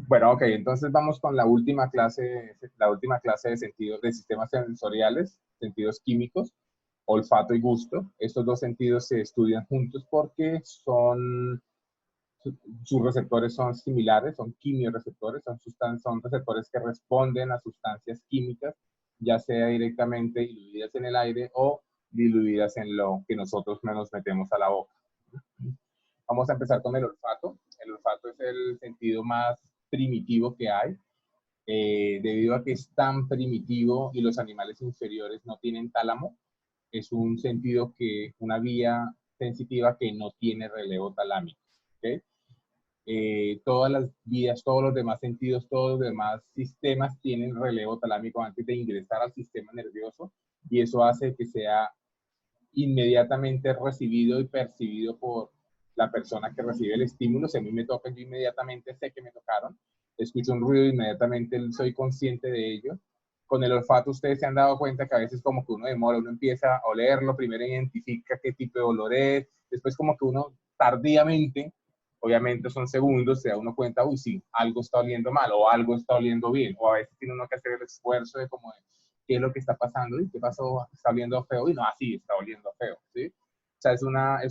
Bueno, ok, entonces vamos con la última clase de sentidos, de sistemas sensoriales, sentidos químicos, olfato y gusto. Estos dos sentidos se estudian juntos porque sus receptores son similares, son quimioreceptores, son receptores que responden a sustancias químicas, ya sea directamente diluidas en el aire o diluidas en lo que nosotros nos metemos a la boca. Vamos a empezar con el olfato. El olfato es el sentido más primitivo que hay, debido a que es tan primitivo y los animales inferiores no tienen tálamo. Es un sentido una vía sensitiva que no tiene relevo talámico. ¿Okay? Todas las vías, todos los demás sentidos, todos los demás sistemas tienen relevo talámico antes de ingresar al sistema nervioso, y eso hace que sea inmediatamente recibido y percibido por la persona que recibe el estímulo. Si a mí me toca, yo inmediatamente sé que me tocaron, escucho un ruido, inmediatamente soy consciente de ello. Con el olfato ustedes se han dado cuenta que a veces como que uno demora, uno empieza a olerlo, primero identifica qué tipo de olor es, después como que uno tardíamente, obviamente son segundos, se da uno cuenta, uy, sí, algo está oliendo mal o algo está oliendo bien, o a veces tiene uno que hacer el esfuerzo de como de, qué es lo que está pasando, y qué pasó, está oliendo feo, y no, así está oliendo feo, ¿sí? O sea, es una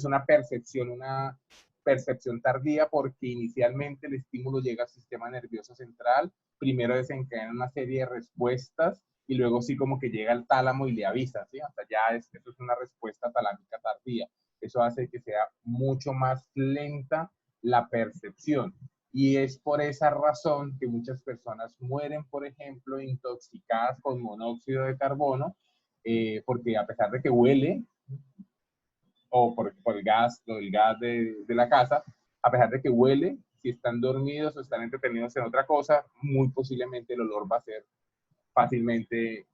percepción tardía, porque inicialmente el estímulo llega al sistema nervioso central, primero desencadena una serie de respuestas, y luego sí como que llega al tálamo y le avisa, ¿sí? O sea, eso es una respuesta talámica tardía. Eso hace que sea mucho más lenta la percepción. Y es por esa razón que muchas personas mueren, por ejemplo, intoxicadas con monóxido de carbono, porque a pesar de que huele, o por el gas de la casa, a pesar de que huele, si están dormidos o están entretenidos en otra cosa, muy posiblemente el olor va a ser fácilmente,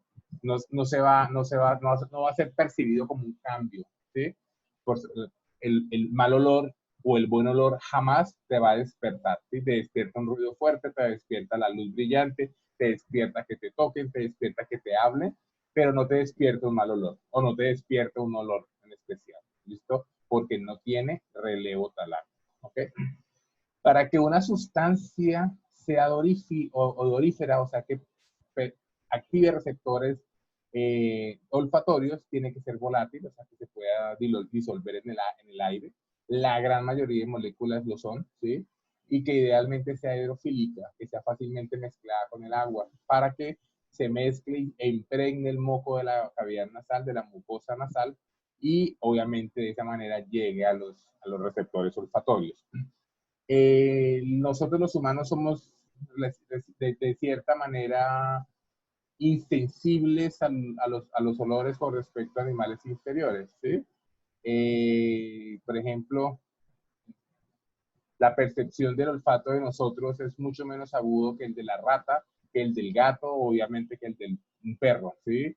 no va a ser percibido como un cambio, ¿sí? Por, el mal olor o el buen olor jamás te va a despertar, ¿sí? Te despierta un ruido fuerte, te despierta la luz brillante, te despierta que te toquen, te despierta que te hablen, pero no te despierta un mal olor, o no te despierta un olor en especial, ¿listo? Porque no tiene relevo talámico, ¿ok? Para que una sustancia sea odorífera, o sea, que active receptores olfatorios, tiene que ser volátil, o sea, que se pueda disolver en el aire. La gran mayoría de moléculas lo son, ¿sí? Y que idealmente sea hidrofílica, que sea fácilmente mezclada con el agua, para que se mezcle e impregne el moco de la cavidad nasal, de la mucosa nasal, y obviamente de esa manera llegue a los receptores olfatorios. Nosotros los humanos somos de cierta manera insensibles a los olores con respecto a animales inferiores, ¿sí? Por ejemplo, la percepción del olfato de nosotros es mucho menos agudo que el de la rata, que el del gato, obviamente que el del perro, ¿sí?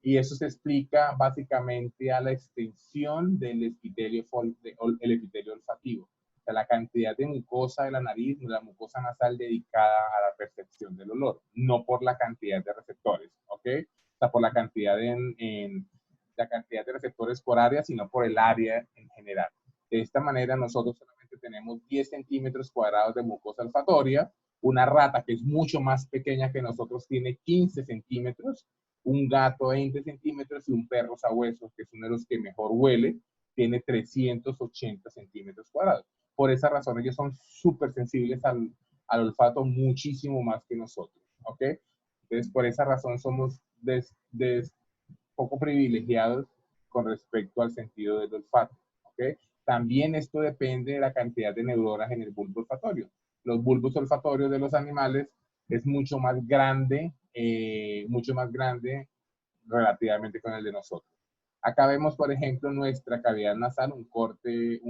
Y eso se explica básicamente a la extensión del el epitelio olfativo. O sea, la cantidad de mucosa de la nariz, la mucosa nasal dedicada a la percepción del olor, no por la cantidad de receptores, ¿ok? O sea, por la cantidad de receptores por área, sino por el área en general. De esta manera, nosotros solamente tenemos 10 centímetros cuadrados de mucosa olfatoria. Una rata, que es mucho más pequeña que nosotros, tiene 15 centímetros. Un gato 20 centímetros, y un perro sabueso, que es uno de los que mejor huele, tiene 380 centímetros cuadrados. Por esa razón ellos son súper sensibles al olfato, muchísimo más que nosotros, ¿ok? Entonces por esa razón somos poco privilegiados con respecto al sentido del olfato, ¿ok? También esto depende de la cantidad de neuronas en el bulbo olfatorio. Los bulbos olfatorios de los animales es mucho más grande relativamente con el de nosotros. Acá vemos, por ejemplo, nuestra cavidad nasal, un corte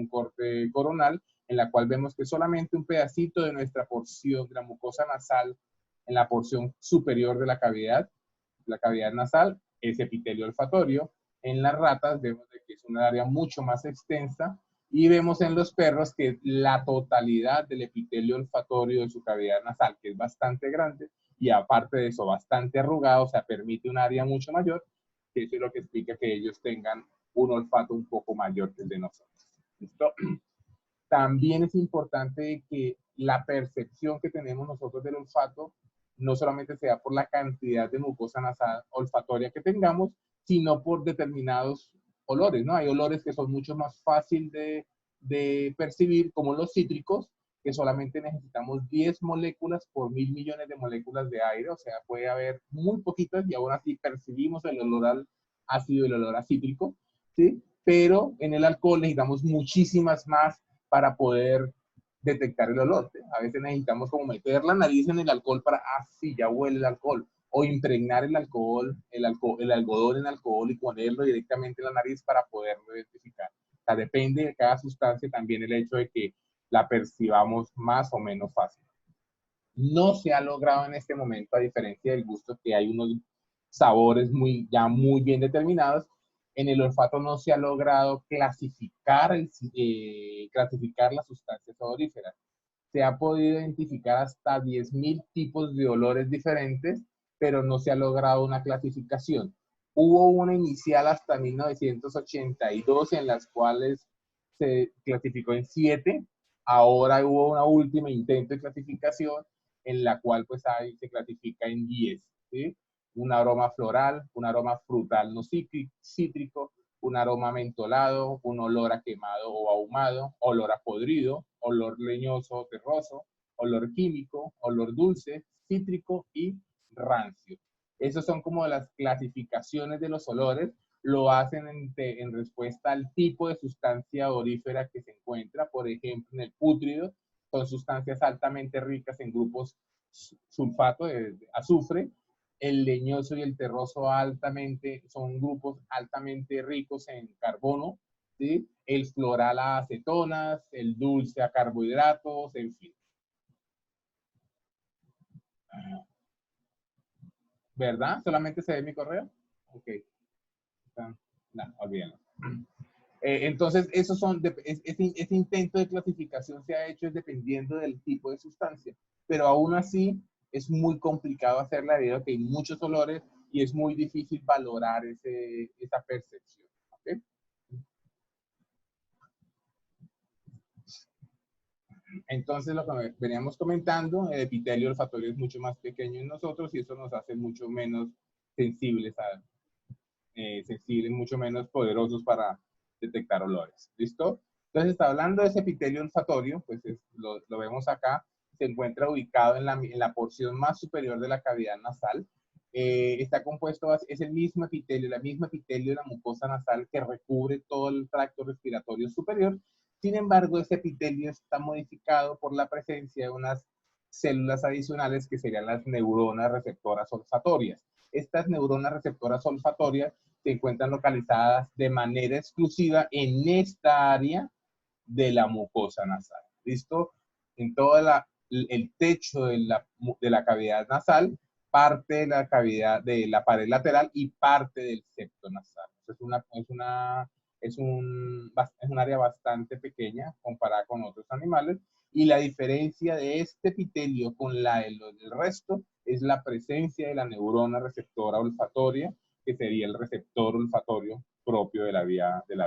coronal, en la cual vemos que solamente un pedacito de nuestra porción de la mucosa nasal, en la porción superior de la cavidad nasal, es epitelio olfatorio. En las ratas vemos que es una área mucho más extensa, y vemos en los perros que la totalidad del epitelio olfatorio de su cavidad nasal, que es bastante grande, y aparte de eso bastante arrugado, o sea, permite un área mucho mayor, que eso es lo que explica que ellos tengan un olfato un poco mayor que el de nosotros. ¿Listo? También es importante que la percepción que tenemos nosotros del olfato no solamente se da por la cantidad de mucosa nasal olfatoria que tengamos, sino por determinados olores, ¿no? Hay olores que son mucho más fácil de percibir, como los cítricos, que solamente necesitamos 10 moléculas por 1000 millones de moléculas de aire, o sea, puede haber muy poquitas y aún así percibimos el olor al ácido y el olor a cítrico, ¿sí? Pero en el alcohol necesitamos muchísimas más para poder detectar el olor. ¿Sí? A veces necesitamos como meter la nariz en el alcohol para, ah, sí, ya huele el alcohol. O impregnar el algodón en alcohol y ponerlo directamente en la nariz para poderlo identificar. O sea, depende de cada sustancia también el hecho de que la percibamos más o menos fácil. No se ha logrado en este momento, a diferencia del gusto, que hay unos sabores ya muy bien determinados. En el olfato no se ha logrado clasificar las sustancias odoríferas. Se ha podido identificar hasta 10.000 tipos de olores diferentes, pero no se ha logrado una clasificación. Hubo una inicial hasta 1982 en las cuales se clasificó en 7. Ahora hubo una última intento de clasificación en la cual pues ahí se clasifica en 10. ¿Sí? Un aroma floral, un aroma frutal no cítrico, un aroma mentolado, un olor a quemado o ahumado, olor a podrido, olor leñoso o terroso, olor químico, olor dulce, cítrico y rancio. Esas son como las clasificaciones de los olores. Lo hacen en respuesta al tipo de sustancia odorífera que se encuentra. Por ejemplo, en el pútrido son sustancias altamente ricas en grupos sulfato de azufre. El leñoso y el terroso son grupos altamente ricos en carbono, ¿sí? El floral a acetonas, el dulce a carbohidratos, en fin. ¿Verdad? ¿Solamente se ve mi correo? Ok. No, olvídenlo. Entonces, ese intento de clasificación se ha hecho dependiendo del tipo de sustancia, pero aún así es muy complicado hacerla debido a que hay muchos olores y es muy difícil valorar esa percepción. ¿Okay? Entonces, lo que veníamos comentando, el epitelio olfatorio es mucho más pequeño en nosotros y eso nos hace mucho menos sensibles, mucho menos poderosos para detectar olores. ¿Listo? Entonces, está hablando de ese epitelio olfatorio, pues lo vemos acá, se encuentra ubicado en la porción más superior de la cavidad nasal. Está compuesto, es el mismo epitelio, la misma epitelio de la mucosa nasal que recubre todo el tracto respiratorio superior. Sin embargo, ese epitelio está modificado por la presencia de unas células adicionales que serían las neuronas receptoras olfatorias. Estas neuronas receptoras olfatorias se encuentran localizadas de manera exclusiva en esta área de la mucosa nasal. ¿Listo? En todo el techo de la cavidad nasal, parte de la cavidad de la pared lateral y parte del septo nasal. Es un área bastante pequeña comparada con otros animales y la diferencia de este epitelio con la del resto es la presencia de la neurona receptora olfatoria, que sería el receptor olfatorio propio de la vía del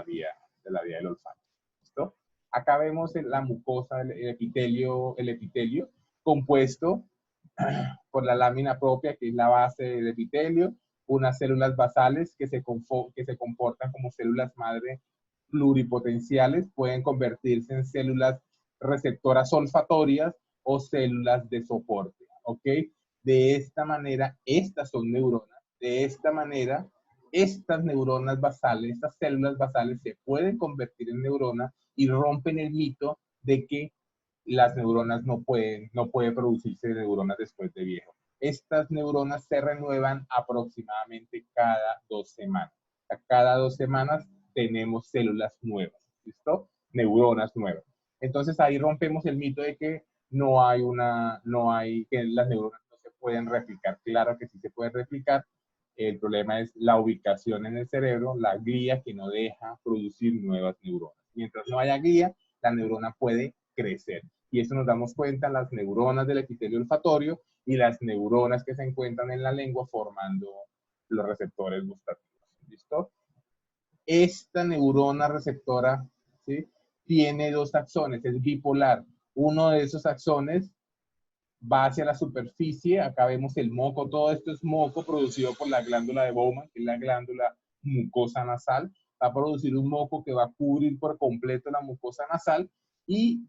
olfato. ¿Listo? Acá vemos la mucosa, el epitelio compuesto por la lámina propia, que es la base del epitelio, unas células basales que se comportan como células madre pluripotenciales, pueden convertirse en células receptoras olfatorias o células de soporte, ¿ok? De esta manera, estas son neuronas. De esta manera, estas neuronas basales, estas células basales se pueden convertir en neuronas y rompen el mito de que las neuronas no puede producirse neuronas después de viejo. Estas neuronas se renuevan aproximadamente cada 2 semanas. Cada 2 semanas tenemos células nuevas, ¿listo? Neuronas nuevas. Entonces ahí rompemos el mito de que que las neuronas no se pueden replicar. Claro que sí se pueden replicar. El problema es la ubicación en el cerebro, la glía que no deja producir nuevas neuronas. Mientras no haya glía, la neurona puede crecer. Y eso nos damos cuenta en las neuronas del epitelio olfatorio y las neuronas que se encuentran en la lengua formando los receptores gustativos. ¿Listo? Esta neurona receptora, ¿sí? Tiene 2 axones, es bipolar. Uno de esos axones va hacia la superficie, acá vemos el moco, todo esto es moco producido por la glándula de Bowman, que es la glándula mucosa nasal, va a producir un moco que va a cubrir por completo la mucosa nasal y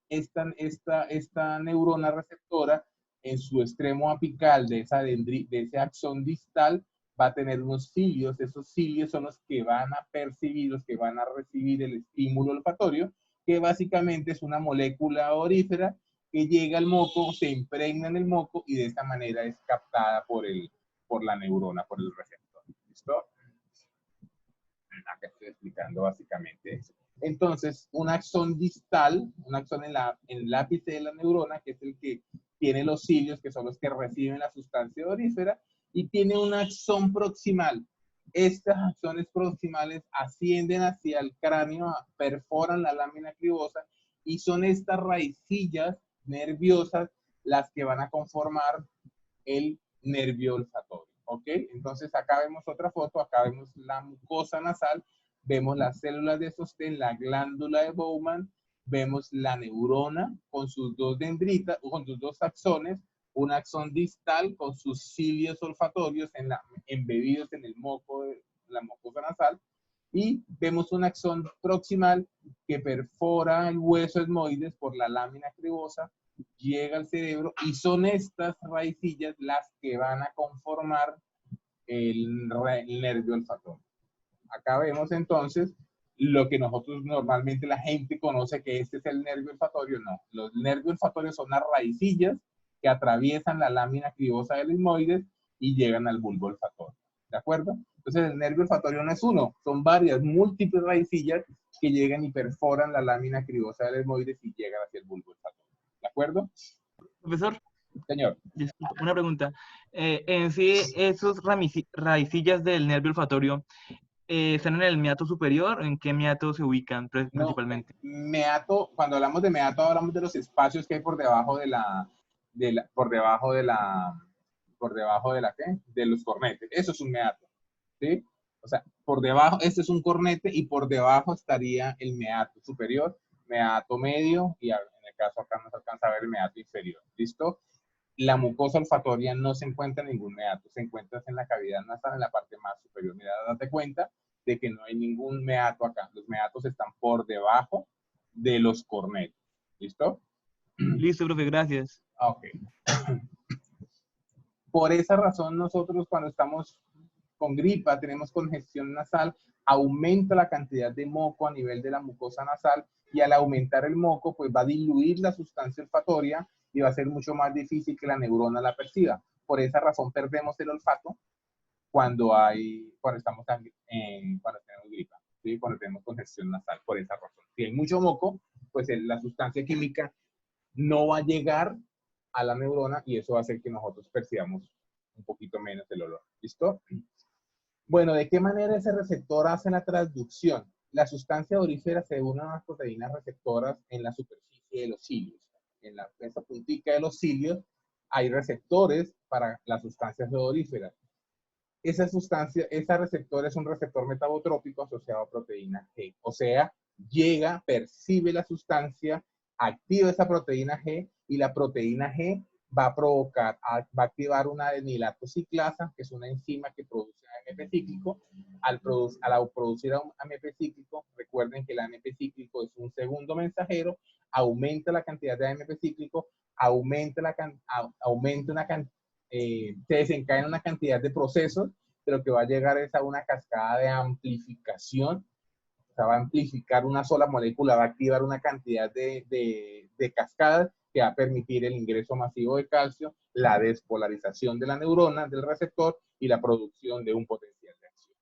esta neurona receptora en su extremo apical de ese axón distal va a tener unos cilios, esos cilios son los que van a percibir, los que van a recibir el estímulo olfatorio, que básicamente es una molécula odorífera que llega al moco, se impregna en el moco y de esta manera es captada por la neurona, por el receptor. ¿Listo? Acá estoy explicando básicamente eso. Entonces, un axón distal, un axón en el ápice de la neurona, que es el que tiene los cilios, que son los que reciben la sustancia odorífera, y tiene un axón proximal. Estos axones proximales ascienden hacia el cráneo, perforan la lámina cribosa, y son estas raicillas nerviosas las que van a conformar el nervio olfatorio. ¿Ok? Entonces acá vemos otra foto, acá vemos la mucosa nasal, vemos las células de sostén, la glándula de Bowman, vemos la neurona con sus dos dendritas, con sus dos axones, un axón distal con sus cilios olfatorios embebidos en el moco de la mucosa nasal, y vemos un axón proximal que perfora el hueso etmoides por la lámina cribosa, llega al cerebro y son estas raicillas las que van a conformar el nervio olfatorio. Acá vemos entonces lo que nosotros normalmente la gente conoce que este es el nervio olfatorio. No, los nervios olfatorios son las raicillas que atraviesan la lámina cribosa del etmoides y llegan al bulbo olfatorio. ¿De acuerdo? Entonces el nervio olfatorio no es uno, son varias, múltiples raicillas que llegan y perforan la lámina cribosa del etmoides y llegan hacia el bulbo olfatorio. ¿De acuerdo? Profesor, Señor. disculpa, una pregunta. En sí, esos raicillas del nervio olfatorio, ¿están en el meato superior? ¿En qué meato se ubican No, principalmente? meato, cuando hablamos de meato, hablamos de los espacios que hay por debajo por debajo de la, ¿qué? De los cornetes. Eso es un meato, ¿sí? O sea, por debajo, este es un cornete y por debajo estaría el meato superior, meato medio y en el caso acá no se alcanza a ver el meato inferior. ¿Listo? La mucosa olfatoria no se encuentra en ningún meato, se encuentra en la cavidad nasal, en la parte más superior. Mira, date cuenta de que no hay ningún meato acá. Los meatos están por debajo de los cornetes. ¿Listo? Listo, profe, gracias. Ok. Por esa razón nosotros cuando estamos con gripa, tenemos congestión nasal, aumenta la cantidad de moco a nivel de la mucosa nasal y al aumentar el moco, pues va a diluir la sustancia olfatoria y va a ser mucho más difícil que la neurona la perciba. Por esa razón perdemos el olfato cuando estamos cuando tenemos gripa, ¿sí? Cuando tenemos congestión nasal, por esa razón. Si hay mucho moco, pues la sustancia química no va a llegar a la neurona y eso va a hacer que nosotros percibamos un poquito menos el olor. ¿Listo? Bueno, ¿de qué manera ese receptor hace la transducción? La sustancia odorífera se une a unas proteínas receptoras en la superficie de los cilios. En esa puntica de los cilios hay receptores para las sustancias odoríferas. Esa receptor es un receptor metabotrópico asociado a proteína G. O sea, llega, percibe la sustancia, activa esa proteína G y la proteína G va a activar una adenilatociclasa, que es una enzima que produce AMP cíclico. Al producir AMP cíclico, recuerden que el AMP cíclico es un segundo mensajero, aumenta la cantidad de AMP cíclico, se desencadena una cantidad de procesos, pero que va a llegar es a una cascada de amplificación. O sea, va a amplificar una sola molécula, va a activar una cantidad de cascadas que va a permitir el ingreso masivo de calcio, la despolarización de la neurona, del receptor y la producción de un potencial de acción.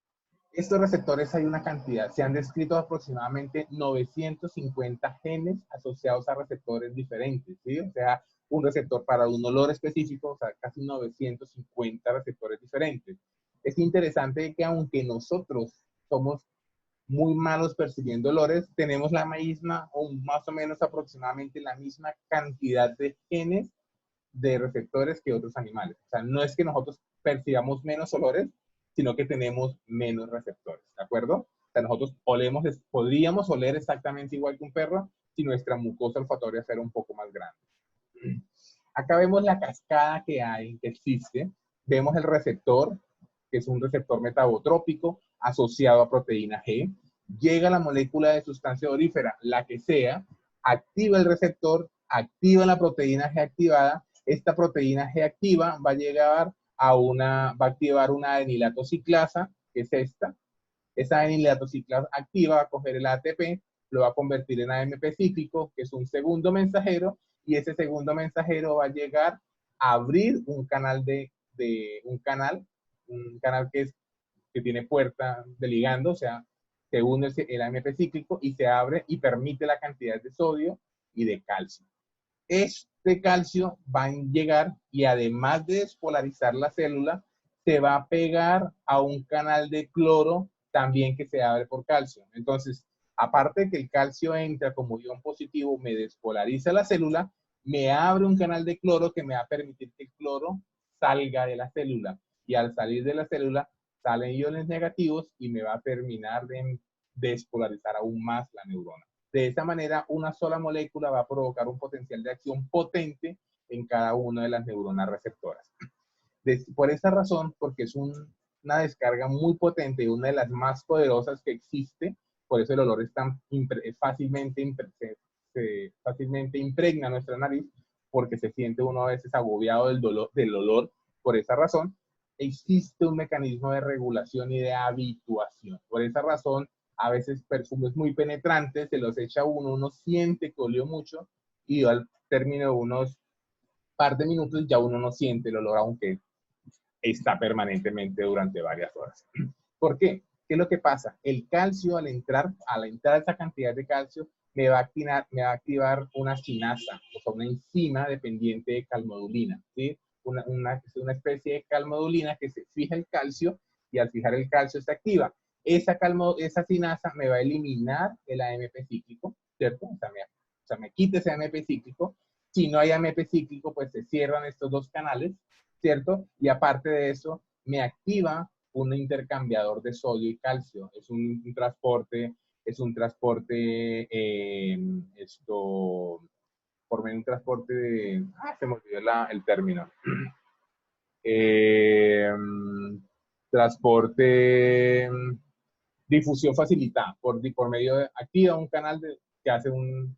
Estos receptores hay una cantidad, se han descrito aproximadamente 950 genes asociados a receptores diferentes, ¿sí? O sea, un receptor para un olor específico, o sea, casi 950 receptores diferentes. Es interesante que aunque nosotros somos muy malos percibiendo olores, tenemos la misma o más o menos aproximadamente la misma cantidad de genes de receptores que otros animales. O sea, no es que nosotros percibamos menos olores, sino que tenemos menos receptores, ¿de acuerdo? O sea, nosotros podríamos oler exactamente igual que un perro, si nuestra mucosa olfatoria fuera un poco más grande. Acá vemos la cascada que hay, que existe. Vemos el receptor, que es un receptor metabotrópico asociado a proteína G. Llega la molécula de sustancia odorífera, la que sea, activa el receptor, activa la proteína G activada. Esta proteína G activa va a activar una adenilatociclasa, que es esta. Esa adenilatociclasa activa va a coger el ATP, lo va a convertir en AMP cíclico, que es un segundo mensajero, y ese segundo mensajero va a llegar a abrir un canal que tiene puerta de ligando, o sea, se une el AMP cíclico y se abre y permite la cantidad de sodio y de calcio. Este calcio va a llegar y además de despolarizar la célula, se va a pegar a un canal de cloro también que se abre por calcio. Entonces, aparte de que el calcio entra como ion positivo, me despolariza la célula, me abre un canal de cloro que me va a permitir que el cloro salga de la célula. Y al salir de la célula, salen iones negativos y me va a terminar de despolarizar aún más la neurona. De esa manera, una sola molécula va a provocar un potencial de acción potente en cada una de las neuronas receptoras. Por esa razón, porque es una descarga muy potente y una de las más poderosas que existe, por eso el olor es tan fácilmente impregna nuestra nariz, porque se siente uno a veces agobiado del olor. Por esa razón, existe un mecanismo de regulación y de habituación. Por esa razón, a veces perfumes muy penetrantes, se los echa uno siente que olió mucho, y al término de unos par de minutos ya uno no siente el olor, aunque está permanentemente durante varias horas. ¿Por qué? ¿Qué es lo que pasa? El calcio, al entrar esa cantidad de calcio, me va a activar una quinasa, o sea, una enzima dependiente de calmodulina, ¿sí? Una especie de calmodulina que se fija el calcio, y al fijar el calcio se activa. Esa quinasa me va a eliminar el AMP cíclico, ¿cierto? O sea, me quita ese AMP cíclico. Si no hay AMP cíclico, pues se cierran estos dos canales, ¿cierto? Y aparte de eso, me activa un intercambiador de sodio y calcio. Es un transporte por medio de un transporte de, se me olvidó el término. Transporte, difusión facilitada, por medio de, activa un canal que hace un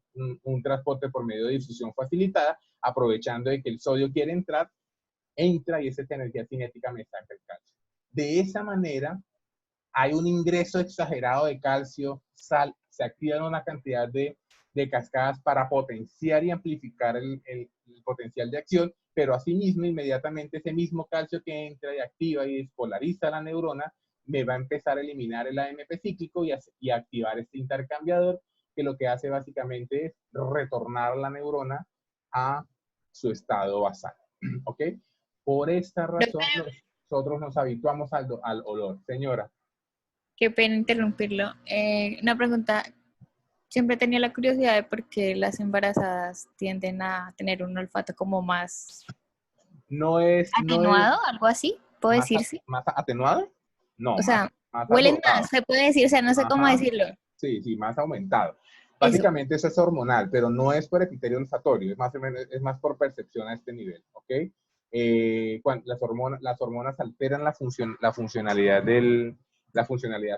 transporte por medio de difusión facilitada, aprovechando de que el sodio quiere entrar, entra y esa energía cinética me saca el calcio. De esa manera, hay un ingreso exagerado de calcio, sal, se activan una cantidad de cascadas para potenciar y amplificar el potencial de acción, pero asimismo, inmediatamente ese mismo calcio que entra y activa y despolariza la neurona, me va a empezar a eliminar el AMP cíclico y activar este intercambiador, que lo que hace básicamente es retornar la neurona a su estado basal. ¿Ok? Por esta razón, nosotros nos habituamos al olor. Señora. Qué pena interrumpirlo. Una pregunta. Siempre tenía la curiosidad de por qué las embarazadas tienden a tener un olfato como más atenuado, algo así, ¿puedo decirse? ¿Más atenuado? No. O sea, huelen más, se puede decir, o sea, no sé cómo decirlo. Sí, más aumentado. Básicamente eso es hormonal, pero no es por epitelio olfatorio, es más por percepción a este nivel, ¿ok? Cuando las hormonas alteran la funcionalidad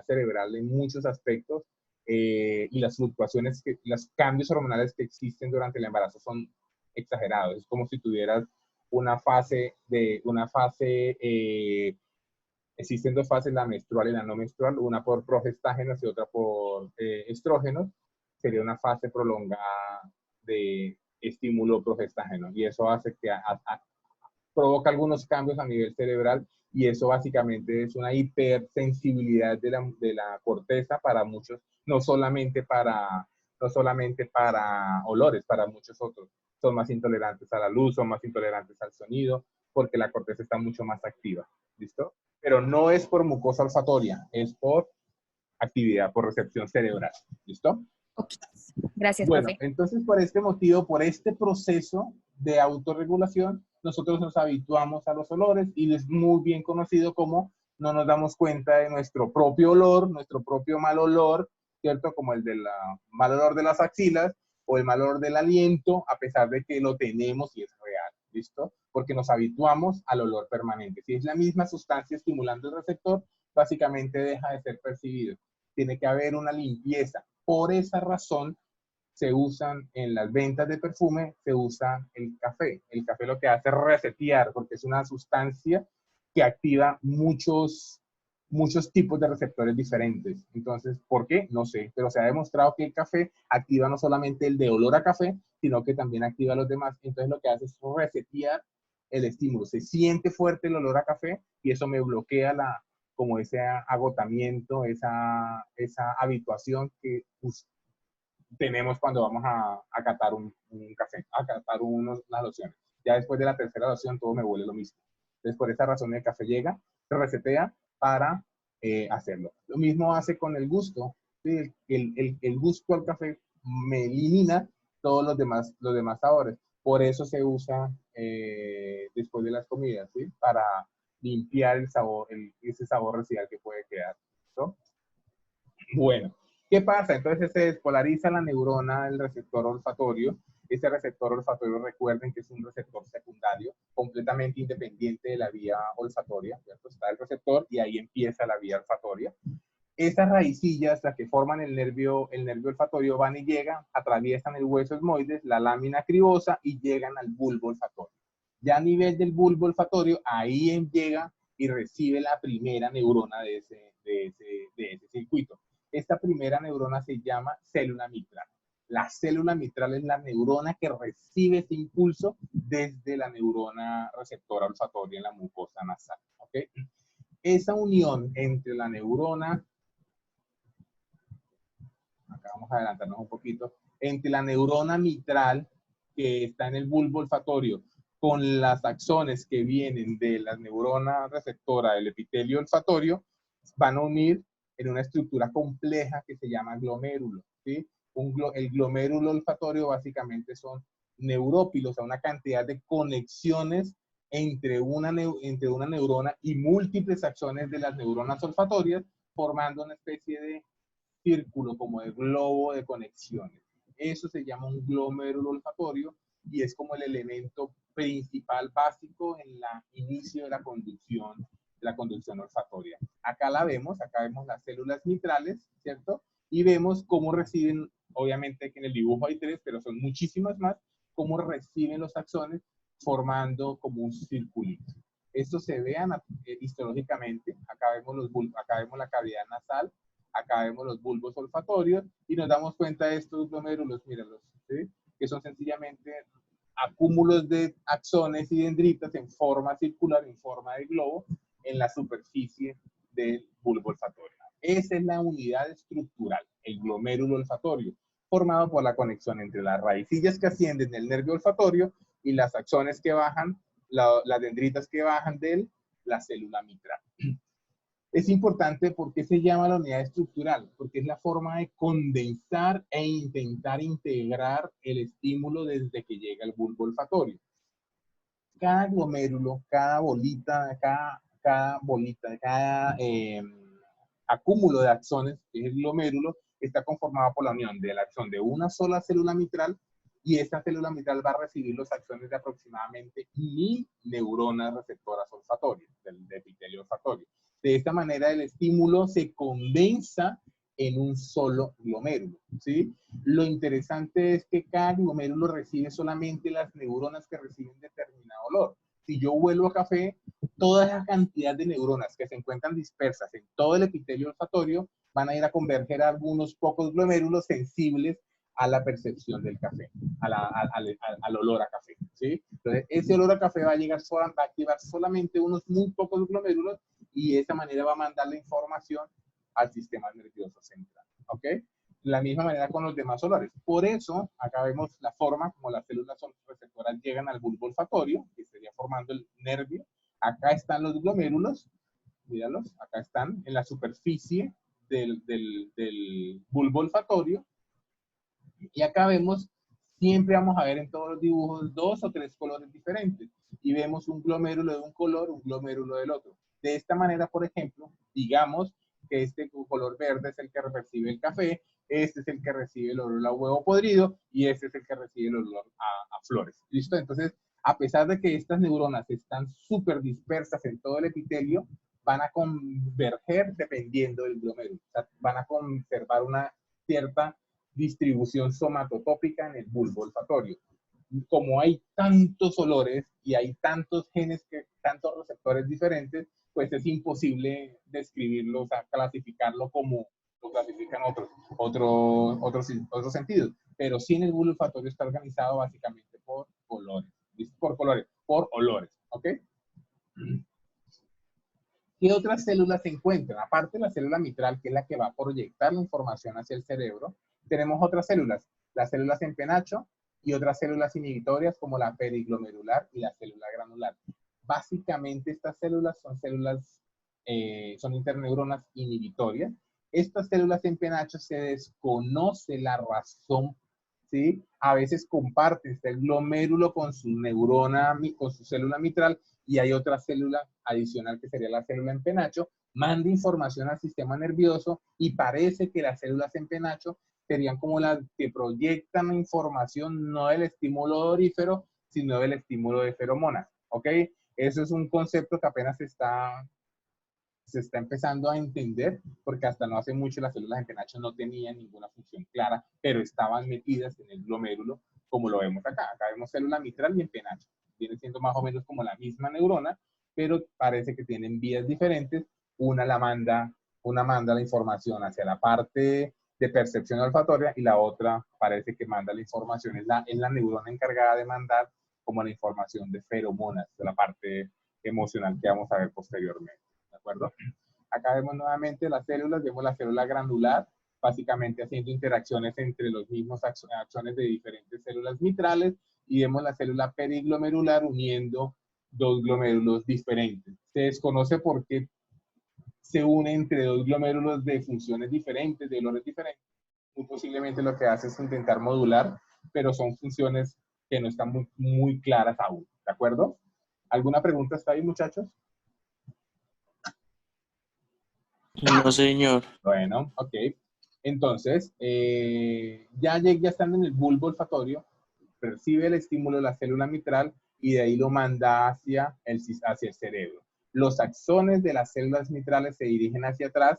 cerebral en muchos aspectos, y las fluctuaciones, los cambios hormonales que existen durante el embarazo son exagerados. Es como si tuvieras existen dos fases, la menstrual y la no menstrual, una por progestágenos y otra por estrógenos. Sería una fase prolongada de estímulo progestágeno, y eso hace que provoca algunos cambios a nivel cerebral, y eso básicamente es una hipersensibilidad de la corteza para muchos, no solamente para olores, para muchos otros. Son más intolerantes a la luz, son más intolerantes al sonido, porque la corteza está mucho más activa. ¿Listo? Pero no es por mucosa olfatoria, es por actividad, por recepción cerebral. ¿Listo? Okay. Gracias, bueno, profe. Entonces, por este motivo, por este proceso de autorregulación, nosotros nos habituamos a los olores, y es muy bien conocido como no nos damos cuenta de nuestro propio olor, nuestro propio mal olor, ¿cierto? Como el del mal olor de las axilas, o el mal olor del aliento, a pesar de que lo tenemos y es real, ¿listo? Porque nos habituamos al olor permanente. Si es la misma sustancia estimulando el receptor, básicamente deja de ser percibido. Tiene que haber una limpieza. Por esa razón, se usan en las ventas de perfume, se usa el café. El café lo que hace es resetear, porque es una sustancia que activa muchos tipos de receptores diferentes. Entonces, ¿por qué? No sé, pero se ha demostrado que el café activa no solamente el de olor a café, sino que también activa los demás. Entonces, lo que hace es resetear el estímulo. Se siente fuerte el olor a café y eso me bloquea como ese agotamiento, esa habituación que tenemos cuando vamos a catar un café, a catar unas lociones. Ya después de la tercera loción todo me vuelve lo mismo. Entonces, por esa razón el café llega, se resetea para hacerlo. Lo mismo hace con el gusto. ¿Sí? El gusto al café me elimina todos los demás sabores. Por eso se usa después de las comidas, ¿sí? Para limpiar el sabor, ese sabor residual que puede quedar. ¿No? Bueno, ¿qué pasa? Entonces se despolariza la neurona del receptor olfatorio. Ese receptor olfatorio, recuerden que es un receptor secundario, completamente independiente de la vía olfatoria, ¿cierto? Está el receptor y ahí empieza la vía olfatoria. Esas raicillas, las que forman el nervio olfatorio, van y llegan, atraviesan el hueso esmoides, la lámina cribosa y llegan al bulbo olfatorio. Ya a nivel del bulbo olfatorio, ahí llega y recibe la primera neurona de ese circuito. Esta primera neurona se llama célula mitral. La célula mitral es la neurona que recibe ese impulso desde la neurona receptora olfatoria en la mucosa nasal. ¿Okay? Esa unión entre la neurona, acá vamos a adelantarnos un poquito, entre la neurona mitral que está en el bulbo olfatorio con las axones que vienen de la neurona receptora del epitelio olfatorio, van a unir en una estructura compleja que se llama glomérulo, ¿sí? El glomérulo olfatorio básicamente son neurópilos, o sea, una cantidad de conexiones entre una neurona y múltiples axones de las neuronas olfatorias, formando una especie de círculo, como de globo de conexiones. Eso se llama un glomérulo olfatorio y es como el elemento principal básico en el inicio de la conducción olfatoria. Acá vemos las células mitrales, ¿cierto? Y vemos cómo reciben, obviamente que en el dibujo hay 3, pero son muchísimas más, cómo reciben los axones formando como un circulito. Esto se ve histológicamente, acá vemos la cavidad nasal, acá vemos los bulbos olfatorios y nos damos cuenta de estos glomérulos, míralos, ¿sí? Que son sencillamente acúmulos de axones y dendritas en forma circular, en forma de globo, en la superficie del bulbo olfatorio. Esa es la unidad estructural, el glomérulo olfatorio, formado por la conexión entre las raicillas que ascienden del nervio olfatorio y las axones que bajan, las dendritas que bajan de la célula mitral. Es importante porque se llama la unidad estructural, porque es la forma de condensar e intentar integrar el estímulo desde que llega el bulbo olfatorio. Cada glomérulo, cada bolita, cada acúmulo de axones, que es el glomérulo, está conformado por la unión del axón de una sola célula mitral y esta célula mitral va a recibir los axones de aproximadamente 1000 neuronas receptoras olfatorias del epitelio olfatorio. De esta manera el estímulo se condensa en un solo glomérulo, ¿sí? Lo interesante es que cada glomérulo recibe solamente las neuronas que reciben determinado olor. Si yo huelo a café, toda esa cantidad de neuronas que se encuentran dispersas en todo el epitelio olfatorio van a ir a converger a algunos pocos glomérulos sensibles a la percepción del café, al olor a café, ¿sí? Entonces, ese olor a café va a activar solamente unos muy pocos glomérulos y de esa manera va a mandar la información al sistema nervioso central, ¿ok? De la misma manera con los demás olores. Por eso, acá vemos la forma como las células receptoras llegan al bulbo olfatorio, que estaría formando el nervio. Acá están los glomérulos, míralos, acá están en la superficie del bulbo olfatorio. Y acá vemos, siempre vamos a ver en todos los dibujos 2 o 3 colores diferentes. Y vemos un glomérulo de un color, un glomérulo del otro. De esta manera, por ejemplo, digamos que este color verde es el que percibe el café, este es el que recibe el olor a huevo podrido y este es el que recibe el olor a flores. ¿Listo? Entonces, a pesar de que estas neuronas están súper dispersas en todo el epitelio, van a converger dependiendo del glomérulo. O sea, van a conservar una cierta distribución somatotópica en el bulbo olfatorio. Como hay tantos olores y hay tantos genes, tantos receptores diferentes, pues es imposible describirlo, o sea, clasificarlo como lo clasifican otros sentidos. Pero sí en el bulbo olfatorio está organizado básicamente por colores, por olores, ¿ok? ¿Qué otras células se encuentran? Aparte de la célula mitral, que es la que va a proyectar la información hacia el cerebro, tenemos otras células, las células en penacho y otras células inhibitorias como la periglomerular y la célula granular. Básicamente estas células son interneuronas inhibitorias. Estas células en penacho se desconoce la razón, ¿sí? A veces comparten el glomérulo con su neurona, con su célula mitral, y hay otra célula adicional que sería la célula en penacho, manda información al sistema nervioso y parece que las células en penacho serían como las que proyectan la información no del estímulo odorífero, sino del estímulo de feromonas, ¿ok? Eso es un concepto que apenas se está empezando a entender, porque hasta no hace mucho las células en penacho no tenían ninguna función clara, pero estaban metidas en el glomérulo, como lo vemos acá. Acá vemos célula mitral y en penacho. Viene siendo más o menos como la misma neurona, pero parece que tienen vías diferentes. Una manda la información hacia la parte de percepción olfatoria y la otra parece que manda la información, es la neurona encargada de mandar como la información de feromonas, de la parte emocional que vamos a ver posteriormente. ¿De acuerdo? Acá vemos nuevamente las células, vemos la célula granular, básicamente haciendo interacciones entre los mismos axones de diferentes células mitrales, y vemos la célula periglomerular uniendo dos glomérulos diferentes. Se desconoce por qué se une entre dos glomérulos de funciones diferentes, de olores diferentes. Muy posiblemente lo que hace es intentar modular, pero son funciones que no están muy claras aún. ¿De acuerdo? ¿Alguna pregunta hasta ahí, muchachos? No, señor. Bueno, ok. Entonces, ya estando en el bulbo olfatorio, percibe el estímulo de la célula mitral y de ahí lo manda hacia el cerebro. Los axones de las células mitrales se dirigen hacia atrás,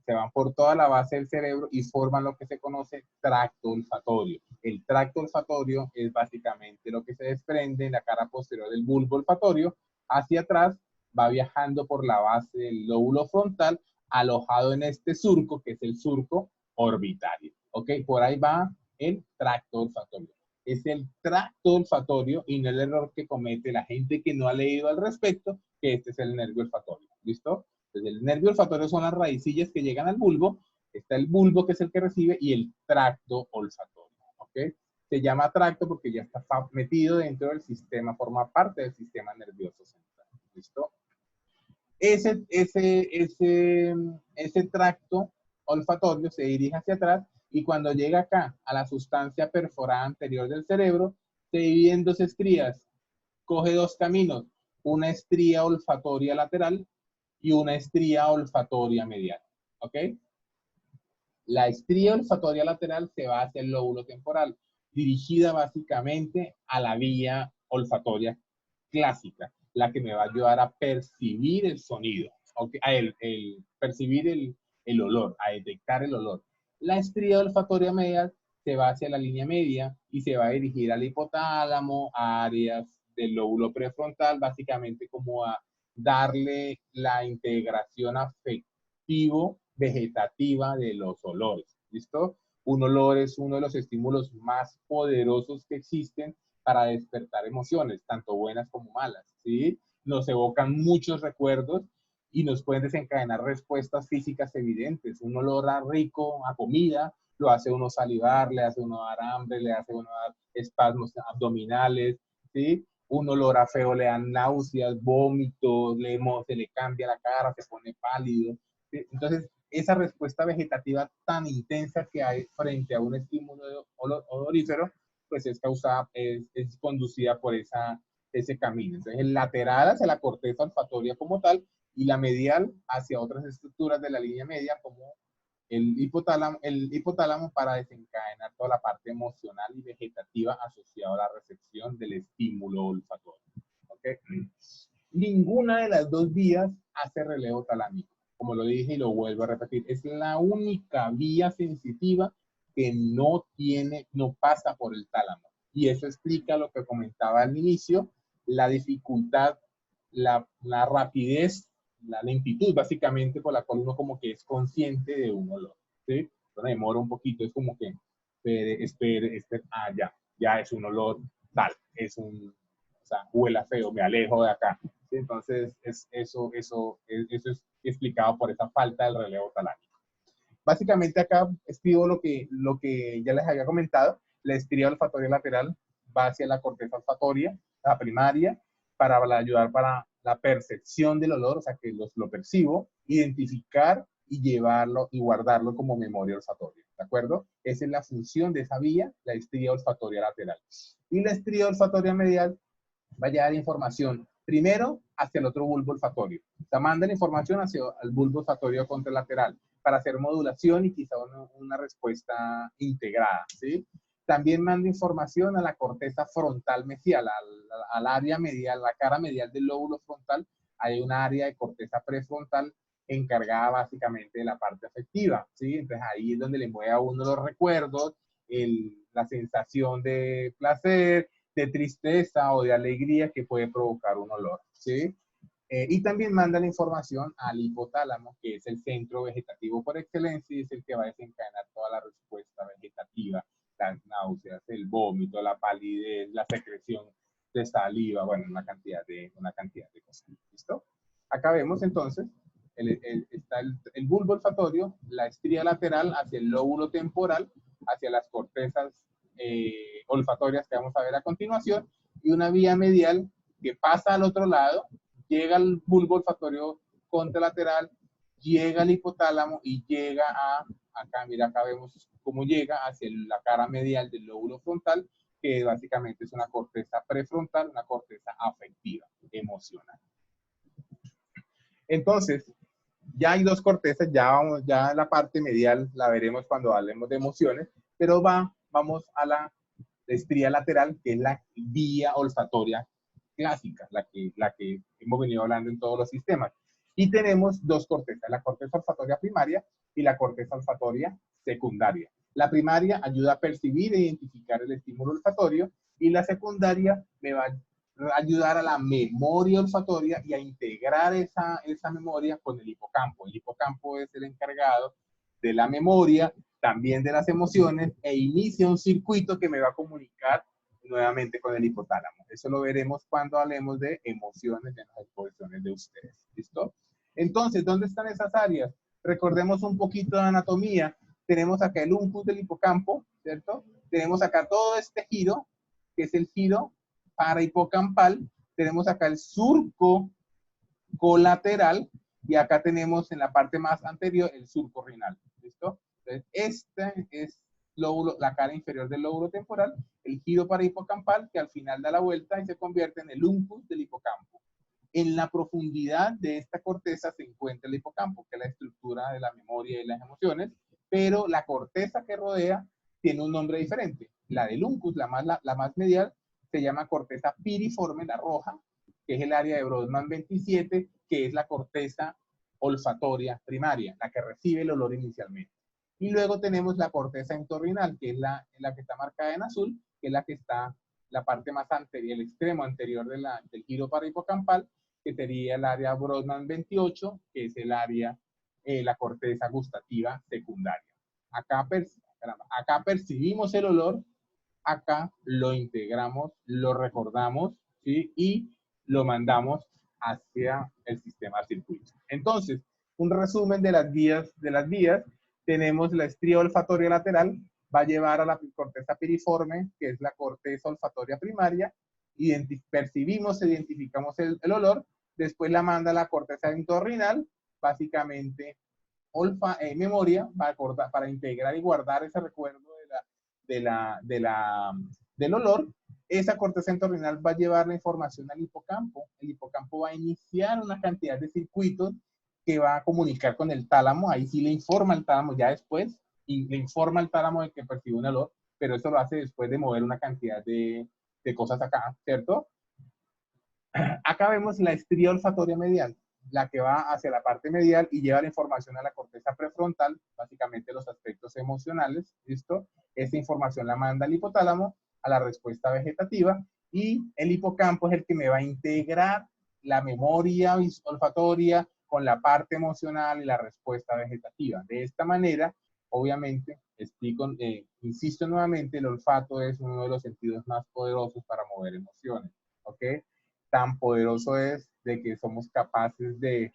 se van por toda la base del cerebro y forman lo que se conoce tracto olfatorio. El tracto olfatorio es básicamente lo que se desprende en la cara posterior del bulbo olfatorio hacia atrás, va viajando por la base del lóbulo frontal, alojado en este surco, que es el surco orbitario. ¿Ok? Por ahí va el tracto olfatorio. Es el tracto olfatorio y no el error que comete la gente que no ha leído al respecto, que este es el nervio olfatorio. ¿Listo? Entonces, el nervio olfatorio son las raicillas que llegan al bulbo, está el bulbo que es el que recibe y el tracto olfatorio. ¿Ok? Se llama tracto porque ya está metido dentro del sistema, forma parte del sistema nervioso central. ¿Listo? Ese tracto olfatorio se dirige hacia atrás y cuando llega acá a la sustancia perforada anterior del cerebro, se divide en dos estrías. Coge dos caminos, una estría olfatoria lateral y una estría olfatoria medial. ¿Ok? La estría olfatoria lateral se va hacia el lóbulo temporal, dirigida básicamente a la vía olfatoria clásica, la que me va a ayudar a percibir el sonido, ¿okay? Percibir el olor, a detectar el olor. La estría olfatoria medial se va hacia la línea media y se va a dirigir al hipotálamo, a áreas del lóbulo prefrontal, básicamente como a darle la integración afectivo-vegetativa de los olores. ¿Listo? Un olor es uno de los estímulos más poderosos que existen para despertar emociones, tanto buenas como malas, ¿sí? Nos evocan muchos recuerdos y nos pueden desencadenar respuestas físicas evidentes. Un olor rico a comida lo hace uno salivar, le hace uno dar hambre, le hace uno dar espasmos abdominales, ¿sí? Un olor a feo le dan náuseas, vómitos, se le cambia la cara, se pone pálido, ¿sí? Entonces, esa respuesta vegetativa tan intensa que hay frente a un estímulo odorífero, pues es causada, es conducida por ese camino. Entonces, el lateral hacia la corteza olfatoria como tal y la medial hacia otras estructuras de la línea media como el hipotálamo para desencadenar toda la parte emocional y vegetativa asociada a la recepción del estímulo olfatorio. ¿Okay? Ninguna de las dos vías hace relevo talámico. Como lo dije y lo vuelvo a repetir, es la única vía sensitiva que no pasa por el tálamo. Y eso explica lo que comentaba al inicio, la dificultad, la rapidez, la lentitud básicamente por la cual uno como que es consciente de un olor. ¿Sí? Entonces demora un poquito, es como que espere, ya es un olor tal, o sea, huela feo, me alejo de acá. ¿Sí? Entonces eso es explicado por esa falta del relevo talámico. Básicamente acá escribo lo que ya les había comentado. La estría olfatoria lateral va hacia la corteza olfatoria, la primaria, para ayudar para la percepción del olor, o sea, que lo percibo, identificar y llevarlo y guardarlo como memoria olfatoria, ¿de acuerdo? Esa es la función de esa vía, la estría olfatoria lateral. Y la estría olfatoria medial va a llevar información primero hacia el otro bulbo olfatorio. O sea, manda la información hacia el bulbo olfatorio contralateral para hacer modulación y quizá una respuesta integrada, ¿sí? También manda información a la corteza frontal mesial, al área medial, la cara medial del lóbulo frontal. Hay una área de corteza prefrontal encargada básicamente de la parte afectiva, ¿sí? Entonces ahí es donde le mueve a uno los recuerdos, la sensación de placer, de tristeza o de alegría que puede provocar un olor, ¿sí? Y también manda la información al hipotálamo, que es el centro vegetativo por excelencia y es el que va a desencadenar toda la respuesta vegetativa, las náuseas, el vómito, la palidez, la secreción de saliva, bueno, una cantidad de cosas. ¿Listo? Acá vemos entonces, está el bulbo olfatorio, la estría lateral hacia el lóbulo temporal, hacia las cortezas olfatorias que vamos a ver a continuación, y una vía medial que pasa al otro lado, llega al bulbo olfatorio contralateral, llega al hipotálamo y llega acá, mira, acá vemos cómo llega hacia la cara medial del lóbulo frontal, que básicamente es una corteza prefrontal, una corteza afectiva, emocional. Entonces, ya hay dos cortezas, ya la parte medial la veremos cuando hablemos de emociones, pero vamos a la estría lateral, que es la vía olfatoria clásica, la que hemos venido hablando en todos los sistemas. Y tenemos dos cortezas, la corteza olfatoria primaria y la corteza olfatoria secundaria. La primaria ayuda a percibir e identificar el estímulo olfatorio y la secundaria me va a ayudar a la memoria olfatoria y a integrar esa memoria con el hipocampo. El hipocampo es el encargado de la memoria, también de las emociones, e inicia un circuito que me va a comunicar nuevamente con el hipotálamo. Eso lo veremos cuando hablemos de emociones en las exposiciones de ustedes. ¿Listo? Entonces, ¿dónde están esas áreas? Recordemos un poquito de anatomía. Tenemos acá el uncus del hipocampo, ¿cierto? Tenemos acá todo este giro, que es el giro parahipocampal. Tenemos acá el surco colateral y acá tenemos en la parte más anterior el surco renal. ¿Listo? Entonces, este es la cara inferior del lóbulo temporal, el giro parahipocampal, que al final da la vuelta y se convierte en el uncus del hipocampo. En la profundidad de esta corteza se encuentra el hipocampo, que es la estructura de la memoria y las emociones, pero la corteza que rodea tiene un nombre diferente. La del uncus, la más medial, se llama corteza piriforme, la roja, que es el área de Brodmann 27, que es la corteza olfatoria primaria, la que recibe el olor inicialmente. Y luego tenemos la corteza entorrinal, que es la que está marcada en azul, que es la que está la parte más anterior, el extremo anterior del giro parahipocampal, que sería el área Brodmann 28, que es el área, la corteza gustativa secundaria. Acá percibimos el olor, acá lo integramos, lo recordamos, ¿sí? Y lo mandamos hacia el sistema circuito. Entonces, un resumen de las vías, tenemos la estría olfatoria lateral, va a llevar a la corteza piriforme, que es la corteza olfatoria primaria, percibimos, identificamos el olor, después la manda a la corteza entorrinal, básicamente memoria, para integrar y guardar ese recuerdo del olor, esa corteza entorrinal va a llevar la información al hipocampo. El hipocampo va a iniciar una cantidad de circuitos que va a comunicar con el tálamo. Ahí sí le informa al tálamo ya después, y le informa al tálamo de que percibe un olor, pero eso lo hace después de mover una cantidad de cosas acá, ¿cierto? Acá vemos la estría olfatoria medial, la que va hacia la parte medial y lleva la información a la corteza prefrontal, básicamente los aspectos emocionales, ¿listo? Esa información la manda al hipotálamo, a la respuesta vegetativa, y el hipocampo es el que me va a integrar la memoria olfatoria con la parte emocional y la respuesta vegetativa. De esta manera, obviamente, insisto nuevamente, el olfato es uno de los sentidos más poderosos para mover emociones, ¿ok? Tan poderoso es de que somos capaces de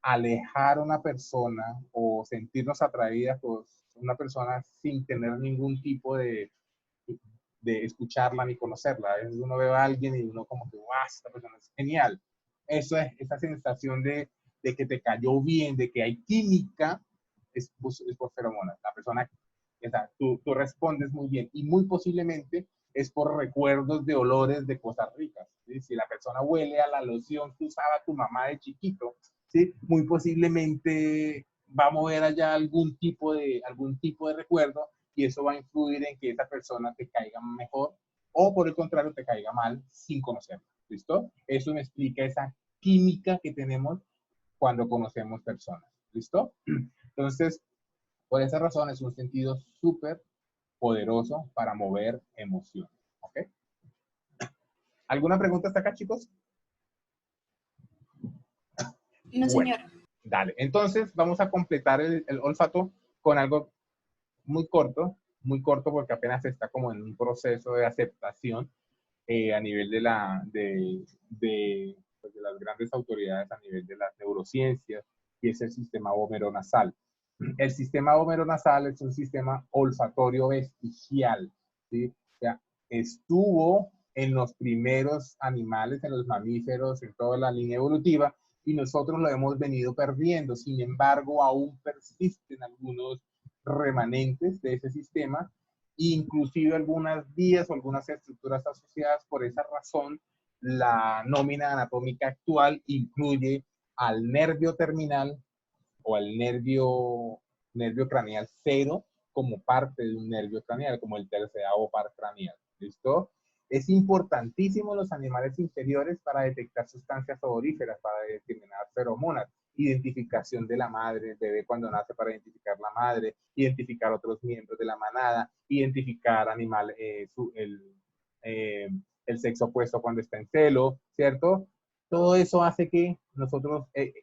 alejar a una persona o sentirnos atraídas por una persona sin tener ningún tipo de escucharla ni conocerla. A veces uno ve a alguien y uno como que, ¡wow! Esta persona es genial. Eso es, esa sensación de que te cayó bien, de que hay química, es por feromonas. La persona, o sea, tú respondes muy bien y muy posiblemente es por recuerdos de olores de cosas ricas, ¿sí? Si la persona huele a la loción que usaba tu mamá de chiquito, ¿sí? Muy posiblemente va a mover allá algún tipo de recuerdo, y eso va a influir en que esa persona te caiga mejor o por el contrario te caiga mal sin conocerla. ¿Listo? Eso me explica esa química que tenemos cuando conocemos personas. ¿Listo? Entonces, por esa razón es un sentido súper poderoso para mover emociones. ¿Ok? ¿Alguna pregunta hasta acá, chicos? No, Bueno, señor. dale. Entonces, vamos a completar el olfato con algo muy corto porque apenas está como en un proceso de aceptación a nivel pues, de las grandes autoridades, a nivel de las neurociencias, y es el sistema vomeronasal. El sistema vomeronasal es un sistema olfatorio vestigial, ¿sí? O sea, estuvo en los primeros animales, en los mamíferos, en toda la línea evolutiva, y nosotros lo hemos venido perdiendo. Sin embargo, aún persisten algunos remanentes de ese sistema, inclusive algunas vías o algunas estructuras asociadas. Por esa razón, la nómina anatómica actual incluye al nervio terminal o al nervio craneal cero como parte de un nervio craneal, como el terceavo par craneal. ¿Listo? Es importantísimo los animales inferiores para detectar sustancias odoríferas, para determinar feromonas, identificación de la madre, el bebé cuando nace para identificar la madre, identificar otros miembros de la manada, identificar el sexo opuesto cuando está en celo, ¿cierto? Todo eso hace que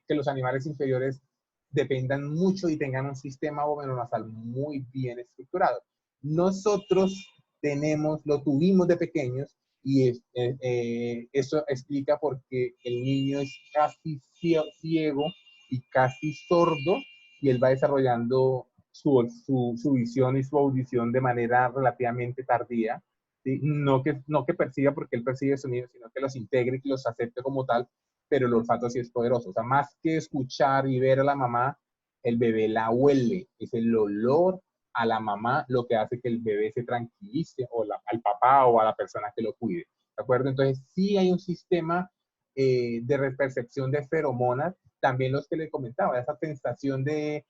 que los animales inferiores dependan mucho y tengan un sistema vomeronasal muy bien estructurado. Nosotros lo tuvimos de pequeños, y eso explica por qué el niño es casi ciego y casi sordo, y él va desarrollando su visión y su audición de manera relativamente tardía, ¿sí? No que perciba porque él percibe sonidos, sino que los integre y los acepte como tal, pero el olfato sí es poderoso. O sea, más que escuchar y ver a la mamá, el bebé la huele. Es el olor a la mamá lo que hace que el bebé se tranquilice, o al papá o a la persona que lo cuide. ¿De acuerdo? Entonces, sí hay un sistema de percepción de feromonas. También los que le comentaba, esa sensación del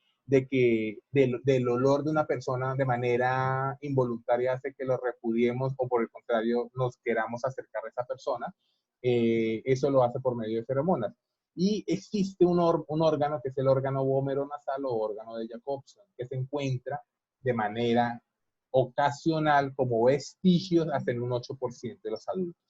olor de una persona de manera involuntaria hace que lo repudiemos, o por el contrario nos queramos acercar a esa persona. Eso lo hace por medio de feromonas. Y existe un órgano que es el órgano vomeronasal o órgano de Jacobson, que se encuentra de manera ocasional como vestigios hasta en un 8% de los adultos.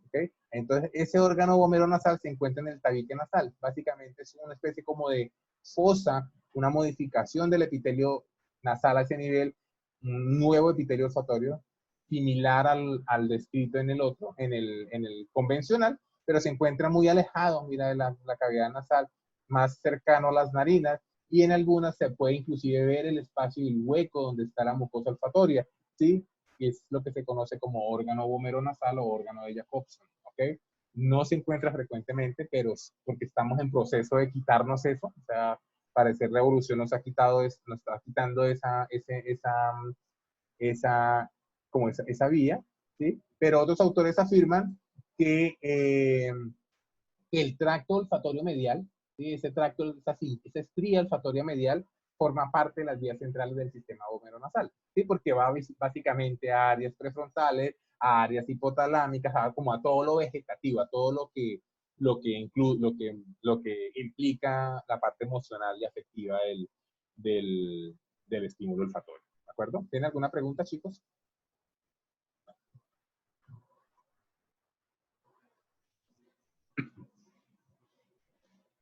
¿Okay? Entonces, ese órgano vomeronasal se encuentra en el tabique nasal. Básicamente es una especie como de fosa, una modificación del epitelio nasal a ese nivel, un nuevo epitelio olfatorio, similar al descrito en el otro, en el convencional, pero se encuentra muy alejado, mira, de la cavidad nasal, más cercano a las narinas, y en algunas se puede inclusive ver el espacio y el hueco donde está la mucosa olfatoria, ¿sí? Que es lo que se conoce como órgano vomeronasal o órgano de Jacobson, ¿ok? No se encuentra frecuentemente, pero porque estamos en proceso de quitarnos eso, o sea, parecer la evolución nos está quitando esa vía, ¿sí? Pero otros autores afirman que el tracto olfatorio medial, ¿sí? Ese tracto, esa estría olfatoria medial, forma parte de las vías centrales del sistema vomeronasal, ¿sí? Porque va básicamente a áreas prefrontales, a áreas hipotalámicas, como a todo lo vegetativo, a todo lo que implica la parte emocional y afectiva del estímulo olfatorio. ¿De acuerdo? ¿Tienen alguna pregunta, chicos?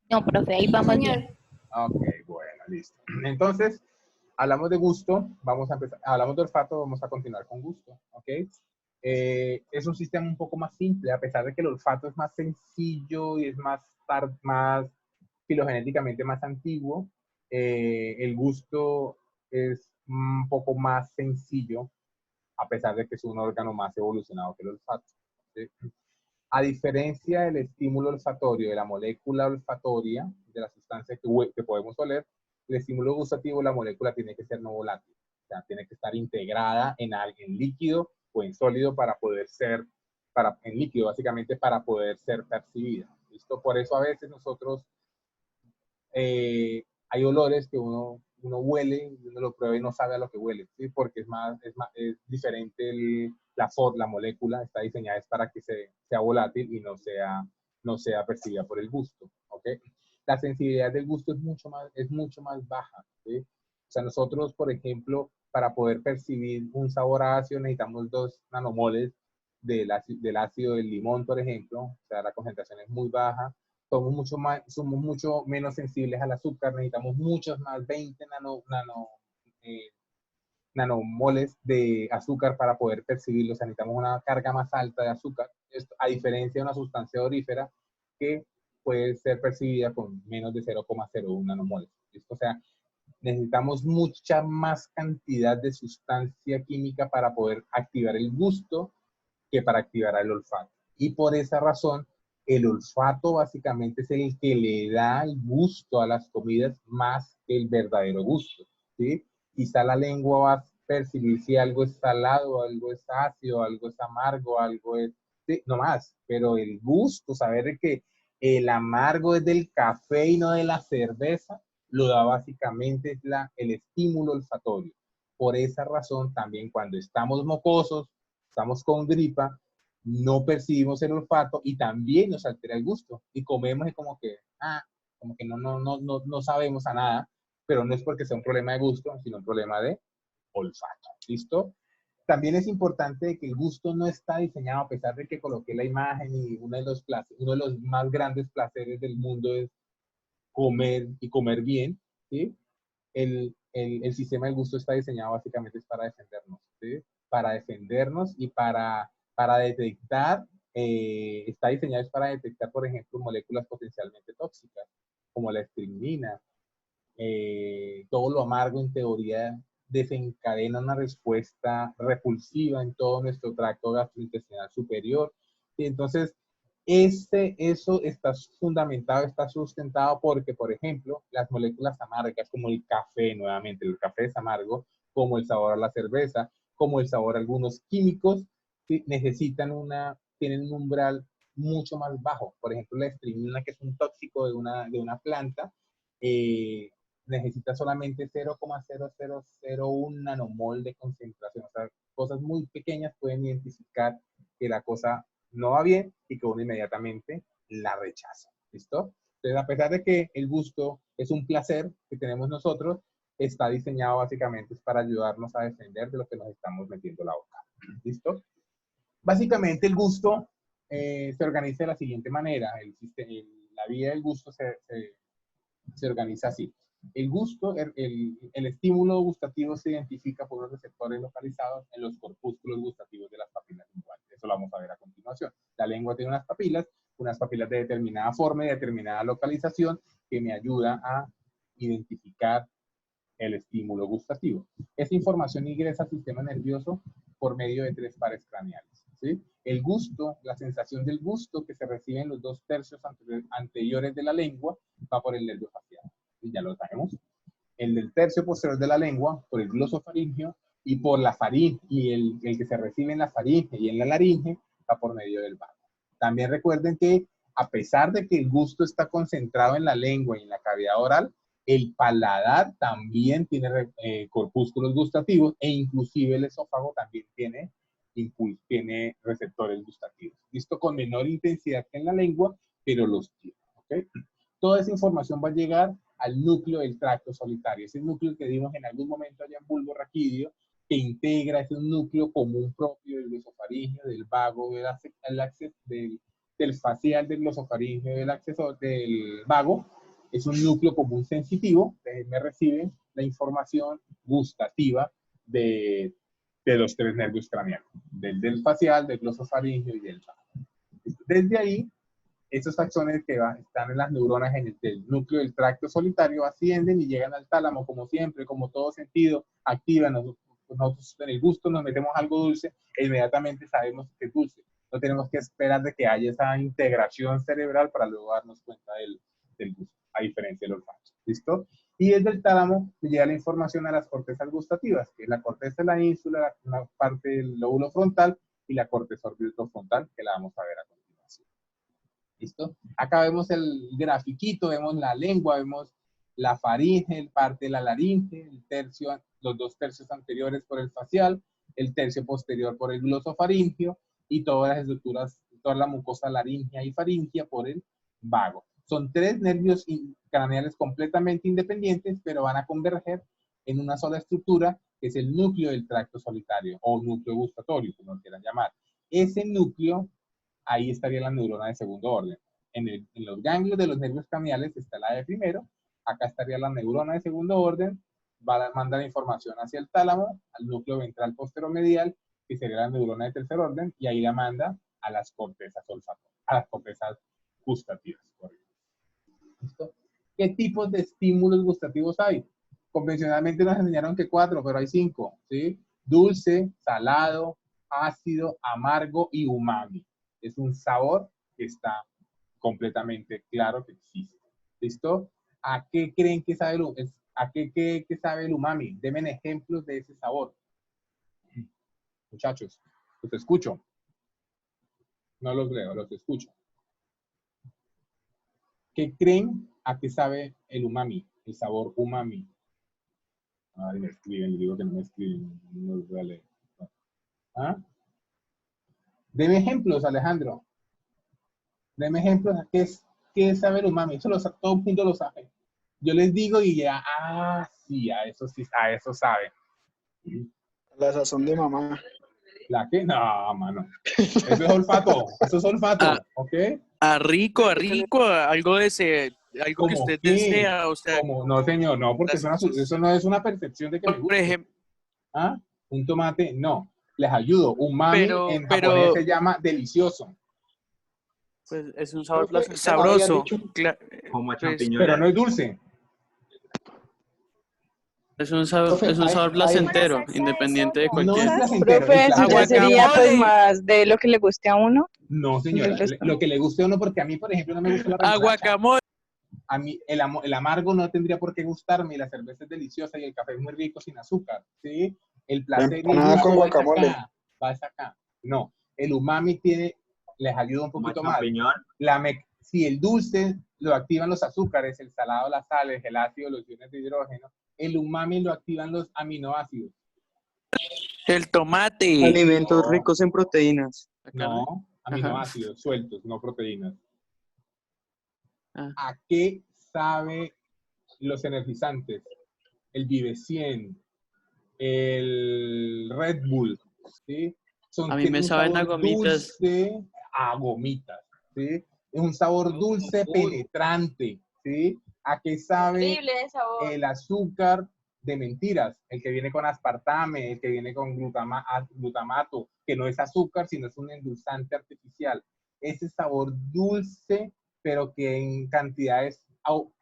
No, profe, ahí vamos Señor, bien. Ok, bueno, listo. Entonces, hablamos de gusto, vamos a empezar, hablamos de olfato, vamos a continuar con gusto, ¿ok? Es un sistema un poco más simple, a pesar de que el olfato es más sencillo y es más filogenéticamente más antiguo, el gusto es un poco más sencillo, a pesar de que es un órgano más evolucionado que el olfato, ¿sí? A diferencia del estímulo olfatorio, de la molécula olfatoria, de la sustancia que podemos oler, el estímulo gustativo, la molécula tiene que ser no volátil. O sea, tiene que estar integrada en líquido o en sólido para poder ser, en líquido básicamente, para poder ser percibida. ¿Listo? Por eso a veces nosotros hay olores que uno huele, uno lo prueba y no sabe a lo que huele, ¿sí? Porque es diferente la molécula, está diseñada es para que sea volátil y no sea percibida por el gusto, ¿ok? La sensibilidad del gusto es mucho más baja, ¿sí? O sea, nosotros, por ejemplo, para poder percibir un sabor ácido necesitamos 2 nanomoles del ácido del limón, por ejemplo, o sea, la concentración es muy baja. Somos mucho menos sensibles al azúcar, necesitamos muchos más, 20 nanomoles de azúcar para poder percibirlo, o sea, necesitamos una carga más alta de azúcar, esto, a diferencia de una sustancia orífera que puede ser percibida con menos de 0,01 nanomoles. ¿Listo? O sea, necesitamos mucha más cantidad de sustancia química para poder activar el gusto que para activar el olfato. Y por esa razón, el olfato básicamente es el que le da el gusto a las comidas más que el verdadero gusto, ¿sí? Quizá la lengua va a percibir si algo es salado, algo es ácido, algo es amargo, algo es... Sí, no más, pero el gusto, saber que el amargo es del café y no de la cerveza, lo da básicamente el estímulo olfatorio. Por esa razón, también cuando estamos mocosos, estamos con gripa, no percibimos el olfato y también nos altera el gusto. Y comemos y como que no sabemos a nada, pero no es porque sea un problema de gusto, sino un problema de olfato. ¿Listo? También es importante que el gusto no está diseñado, a pesar de que coloqué la imagen y uno de los más grandes placeres del mundo es comer y comer bien, ¿sí? El sistema del gusto está diseñado básicamente es para defendernos, ¿sí? Para defendernos y para detectar, está diseñado es para detectar, por ejemplo, moléculas potencialmente tóxicas, como la estrimina. Todo lo amargo, en teoría, desencadena una respuesta repulsiva en todo nuestro tracto gastrointestinal superior. Y entonces, eso está fundamentado, está sustentado porque, por ejemplo, las moléculas amargas, como el café, nuevamente, el café es amargo, como el sabor a la cerveza, como el sabor a algunos químicos, ¿sí? Tienen un umbral mucho más bajo. Por ejemplo, la estrimina, que es un tóxico de una planta, necesita solamente 0,0001 nanomol de concentración. O sea, cosas muy pequeñas pueden identificar que la cosa no va bien y que uno inmediatamente la rechaza. ¿Listo? Entonces, a pesar de que el gusto es un placer que tenemos nosotros, está diseñado básicamente para ayudarnos a defender de lo que nos estamos metiendo en la boca. ¿Listo? Básicamente el gusto se organiza de la siguiente manera. La vía del gusto se organiza así. El gusto, el estímulo gustativo se identifica por los receptores localizados en los corpúsculos gustativos de las papilas linguales. Eso lo vamos a ver a continuación. La lengua tiene unas papilas de determinada forma y determinada localización que me ayuda a identificar el estímulo gustativo. Esta información ingresa al sistema nervioso por medio de 3 pares craneales, ¿sí? El gusto, la sensación del gusto que se recibe en los 2 tercios anteriores de la lengua va por el nervio facial, y ya lo sabemos. El del tercio posterior de la lengua por el glosofaringio y por la faringe, y el que se recibe en la faringe y en la laringe va por medio del vago. También recuerden que a pesar de que el gusto está concentrado en la lengua y en la cavidad oral, el paladar también tiene corpúsculos gustativos e inclusive el esófago también tiene receptores gustativos. Listo, con menor intensidad que en la lengua, pero los tiene. ¿Okay? Toda esa información va a llegar al núcleo del tracto solitario. Ese núcleo que vimos en algún momento allá en bulbo raquídeo, que integra ese núcleo común propio del glosofaringeo, del vago, del facial, del glosofaringeo, del vago. Es un núcleo común sensitivo, me reciben la información gustativa de los tres nervios craneales, del facial, del glosofaringeo y del vago. Desde ahí, esos taxones que están en las neuronas en el núcleo del tracto solitario ascienden y llegan al tálamo, como siempre, como todo sentido, activan. Nosotros en el gusto nos metemos algo dulce e inmediatamente sabemos que es dulce. No tenemos que esperar de que haya esa integración cerebral para luego darnos cuenta del gusto, a diferencia del olfato. ¿Listo? Y desde el tálamo llega la información a las cortezas gustativas, que es la corteza de la ínsula, una parte del lóbulo frontal y la corteza orbitofrontal, que la vamos a ver a continuación. ¿Listo? Acá vemos el grafiquito, vemos la lengua, vemos la faringe, parte de la laringe, los 2 tercios anteriores por el facial, el tercio posterior por el glosofaringeo y todas las estructuras, toda la mucosa laringea y faringea por el vago. Son 3 nervios craneales completamente independientes, pero van a converger en una sola estructura, que es el núcleo del tracto solitario, o núcleo gustatorio, como lo quieran llamar. Ese núcleo, ahí estaría la neurona de segundo orden. En los ganglios de los nervios craneales está la de primero, acá estaría la neurona de segundo orden, va a mandar información hacia el tálamo, al núcleo ventral posteromedial, que sería la neurona de tercer orden, y ahí la manda a las cortezas olfatorias, a las cortezas gustativas. ¿Listo? ¿Qué tipos de estímulos gustativos hay? Convencionalmente nos enseñaron que 4, pero hay 5, ¿sí? Dulce, salado, ácido, amargo y umami. Es un sabor que está completamente claro que existe. ¿Listo? ¿A qué creen que sabe qué sabe el umami? Denme ejemplos de ese sabor. Muchachos, los escucho. No los leo, los escucho. ¿Qué creen a qué sabe el umami? El sabor umami. Ay, me escriben, les digo que no me escriben. No los voy a leer. ¿Ah? Deme ejemplos, Alejandro. Deme ejemplos a qué sabe el umami. Eso todo el mundo lo sabe. Yo les digo y ya, sí, a eso sabe. La sazón de mamá. ¿La qué? No, mano. Eso es olfato. Eso es olfato, ¿ok? A rico, algo de ese, algo que ¿Cómo usted qué? desea, o sea, ¿Cómo? No, señor, no, porque eso no es una percepción de que me por guste. ejemplo, ¿Ah? Un tomate, no. Les ayudo. Umami en pero, japonés se llama delicioso. pues es un sabor Profe, sabroso, Como a pues, champiñones. Pero no es dulce. es un sabor Profe, placentero, independiente de No es cualquier. placentero. Profe, El eso ya placer sería pues Guacamole. más de lo que le guste a uno. No, señora. Del resto. Lo que le guste a uno, porque a mí, por ejemplo, no me gusta la A remolacha. guacamole. A mí el amargo no tendría por qué gustarme, y la cerveza es deliciosa y el café es muy rico sin azúcar, ¿sí? El placer y el Empanada gusto con va hacia guacamole. acá, va hacia acá. No, el umami les ayuda un Como a poquito más. champiñón. Si el dulce lo activan los azúcares, el salado las sales, el ácido los iones de hidrógeno, el umami lo activan los aminoácidos. El tomate. Alimentos No. ricos en proteínas. No, aminoácidos sueltos, no proteínas. Ah. ¿A qué sabe los energizantes? El Vive 100, el Red Bull, ¿sí? A mí me saben a gomitas. Dulce a gomitas, ¿sí? Es un sabor dulce penetrante, ¿sí? ¿A qué sabe el azúcar de mentiras? El que viene con aspartame, el que viene con glutamato, que no es azúcar, sino es un endulzante artificial. Ese sabor dulce, pero que en cantidades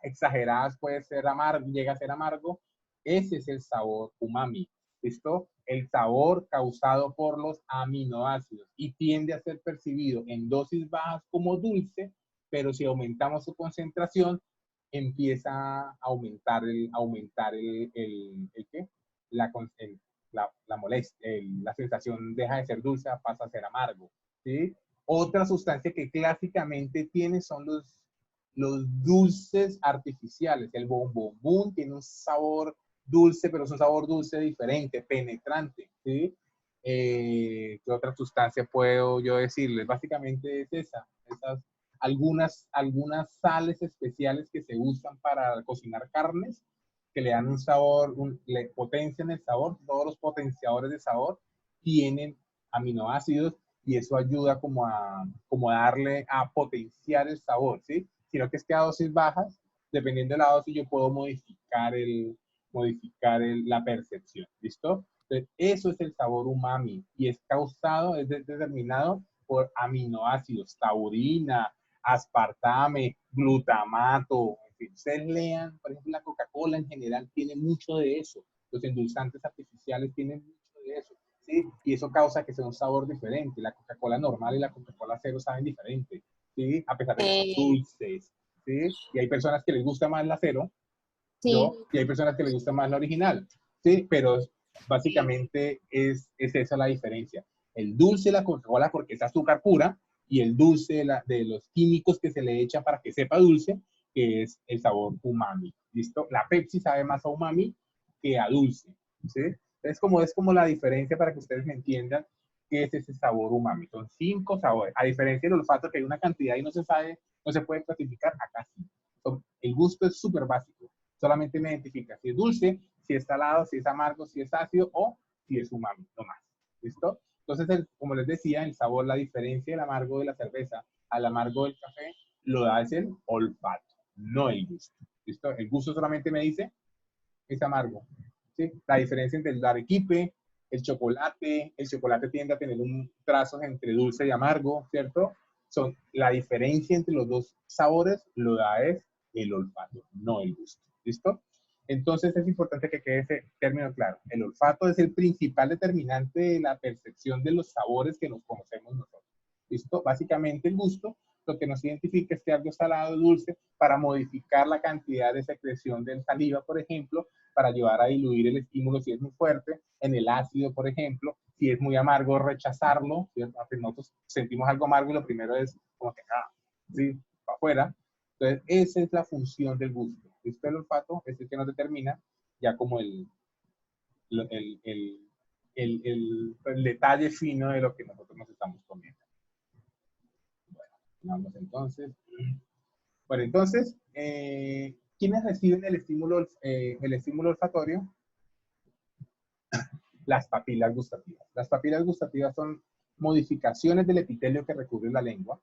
exageradas puede ser amargo, llega a ser amargo. Ese es el sabor umami. ¿Listo? El sabor causado por los aminoácidos y tiende a ser percibido en dosis bajas como dulce, pero si aumentamos su concentración, empieza a aumentar la molestia, la sensación deja de ser dulce, pasa a ser amargo, ¿sí? Otra sustancia que clásicamente tiene son los dulces artificiales. El bombombón tiene un sabor dulce, pero es un sabor dulce diferente, penetrante, ¿sí? ¿Qué otra sustancia puedo yo decirles? Básicamente es esas algunas sales especiales que se usan para cocinar carnes, que le dan un sabor, le potencian el sabor. Todos los potenciadores de sabor tienen aminoácidos y eso ayuda como a darle, a potenciar el sabor, ¿sí? Sino que es que a dosis bajas, dependiendo de la dosis, yo puedo modificar la percepción, ¿listo? Entonces, eso es el sabor umami y es causado, es determinado por aminoácidos, taurina, aspartame, glutamato, en fin. Ustedes lean, por ejemplo, la Coca-Cola en general tiene mucho de eso. Los endulzantes artificiales tienen mucho de eso, ¿sí? Y eso causa que sea un sabor diferente. La Coca-Cola normal y la Coca-Cola cero saben diferente, ¿sí? A pesar de que son dulces, ¿sí? Y hay personas que les gusta más la cero, ¿no? Sí. Y hay personas que les gusta más la original, ¿sí? Pero básicamente es esa la diferencia. El dulce de la Coca-Cola porque es azúcar pura y el dulce de los químicos que se le echa para que sepa dulce, que es el sabor umami, ¿listo? La Pepsi sabe más a umami que a dulce, ¿sí? Es como la diferencia para que ustedes me entiendan qué es ese sabor umami. Son 5 sabores. A diferencia del olfato, que hay una cantidad y no se sabe, no se puede clasificar, acá sí. El gusto es súper básico. Solamente me identifica si es dulce, si es salado, si es amargo, si es ácido o si es umami, no más. ¿Listo? Entonces, como les decía, el sabor, la diferencia del amargo de la cerveza al amargo del café, lo da es el olfato, no el gusto. ¿Listo? El gusto solamente me dice es amargo. ¿Sí? La diferencia entre el arequipe, el chocolate tiende a tener un trazo entre dulce y amargo, ¿cierto? La diferencia entre los dos sabores lo da es el olfato, no el gusto. ¿Listo? Entonces es importante que quede ese término claro. El olfato es el principal determinante de la percepción de los sabores que nos conocemos nosotros. ¿Listo? Básicamente el gusto lo que nos identifica es que algo es salado o dulce para modificar la cantidad de secreción del saliva, por ejemplo, para ayudar a diluir el estímulo si es muy fuerte. En el ácido, por ejemplo, si es muy amargo, rechazarlo. ¿Cierto? Nosotros sentimos algo amargo y lo primero es como que, sí, para afuera. Entonces, esa es la función del gusto. ¿Listo? El olfato es el que nos determina ya como el detalle fino de lo que nosotros nos estamos comiendo. Bueno, vamos entonces. Bueno, entonces, ¿quiénes reciben el estímulo olfatorio? Las papilas gustativas. Las papilas gustativas son modificaciones del epitelio que recubre la lengua,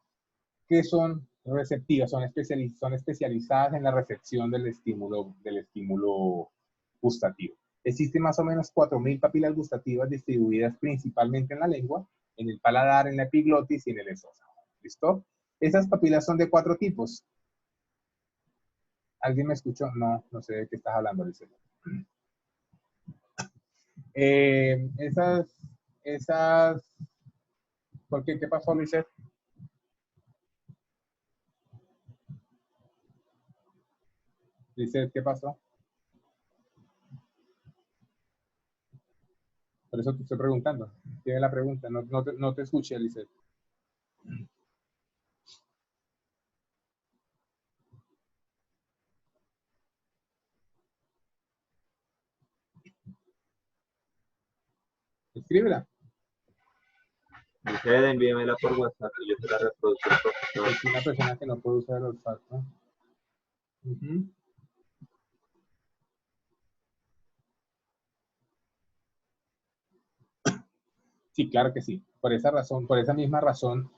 que son receptivas, son especializadas en la recepción del estímulo gustativo. Existen más o menos 4.000 papilas gustativas distribuidas principalmente en la lengua, en el paladar, en la epiglotis y en el esófago. ¿Listo? Esas papilas son de 4 tipos. ¿Alguien me escuchó? No, no sé de qué estás hablando, Lisette. ¿Por qué? ¿Qué pasó, Lisette? Lisette, ¿qué pasó? Por eso te estoy preguntando. Tiene la pregunta. No te escuché, Lisette. Escríbela. Ustedes envíenmela por WhatsApp y yo se la reproduzco al profesor. Es una persona que no puede usar el olfato. Sí, claro que sí. Por esa razón, por esa misma razón,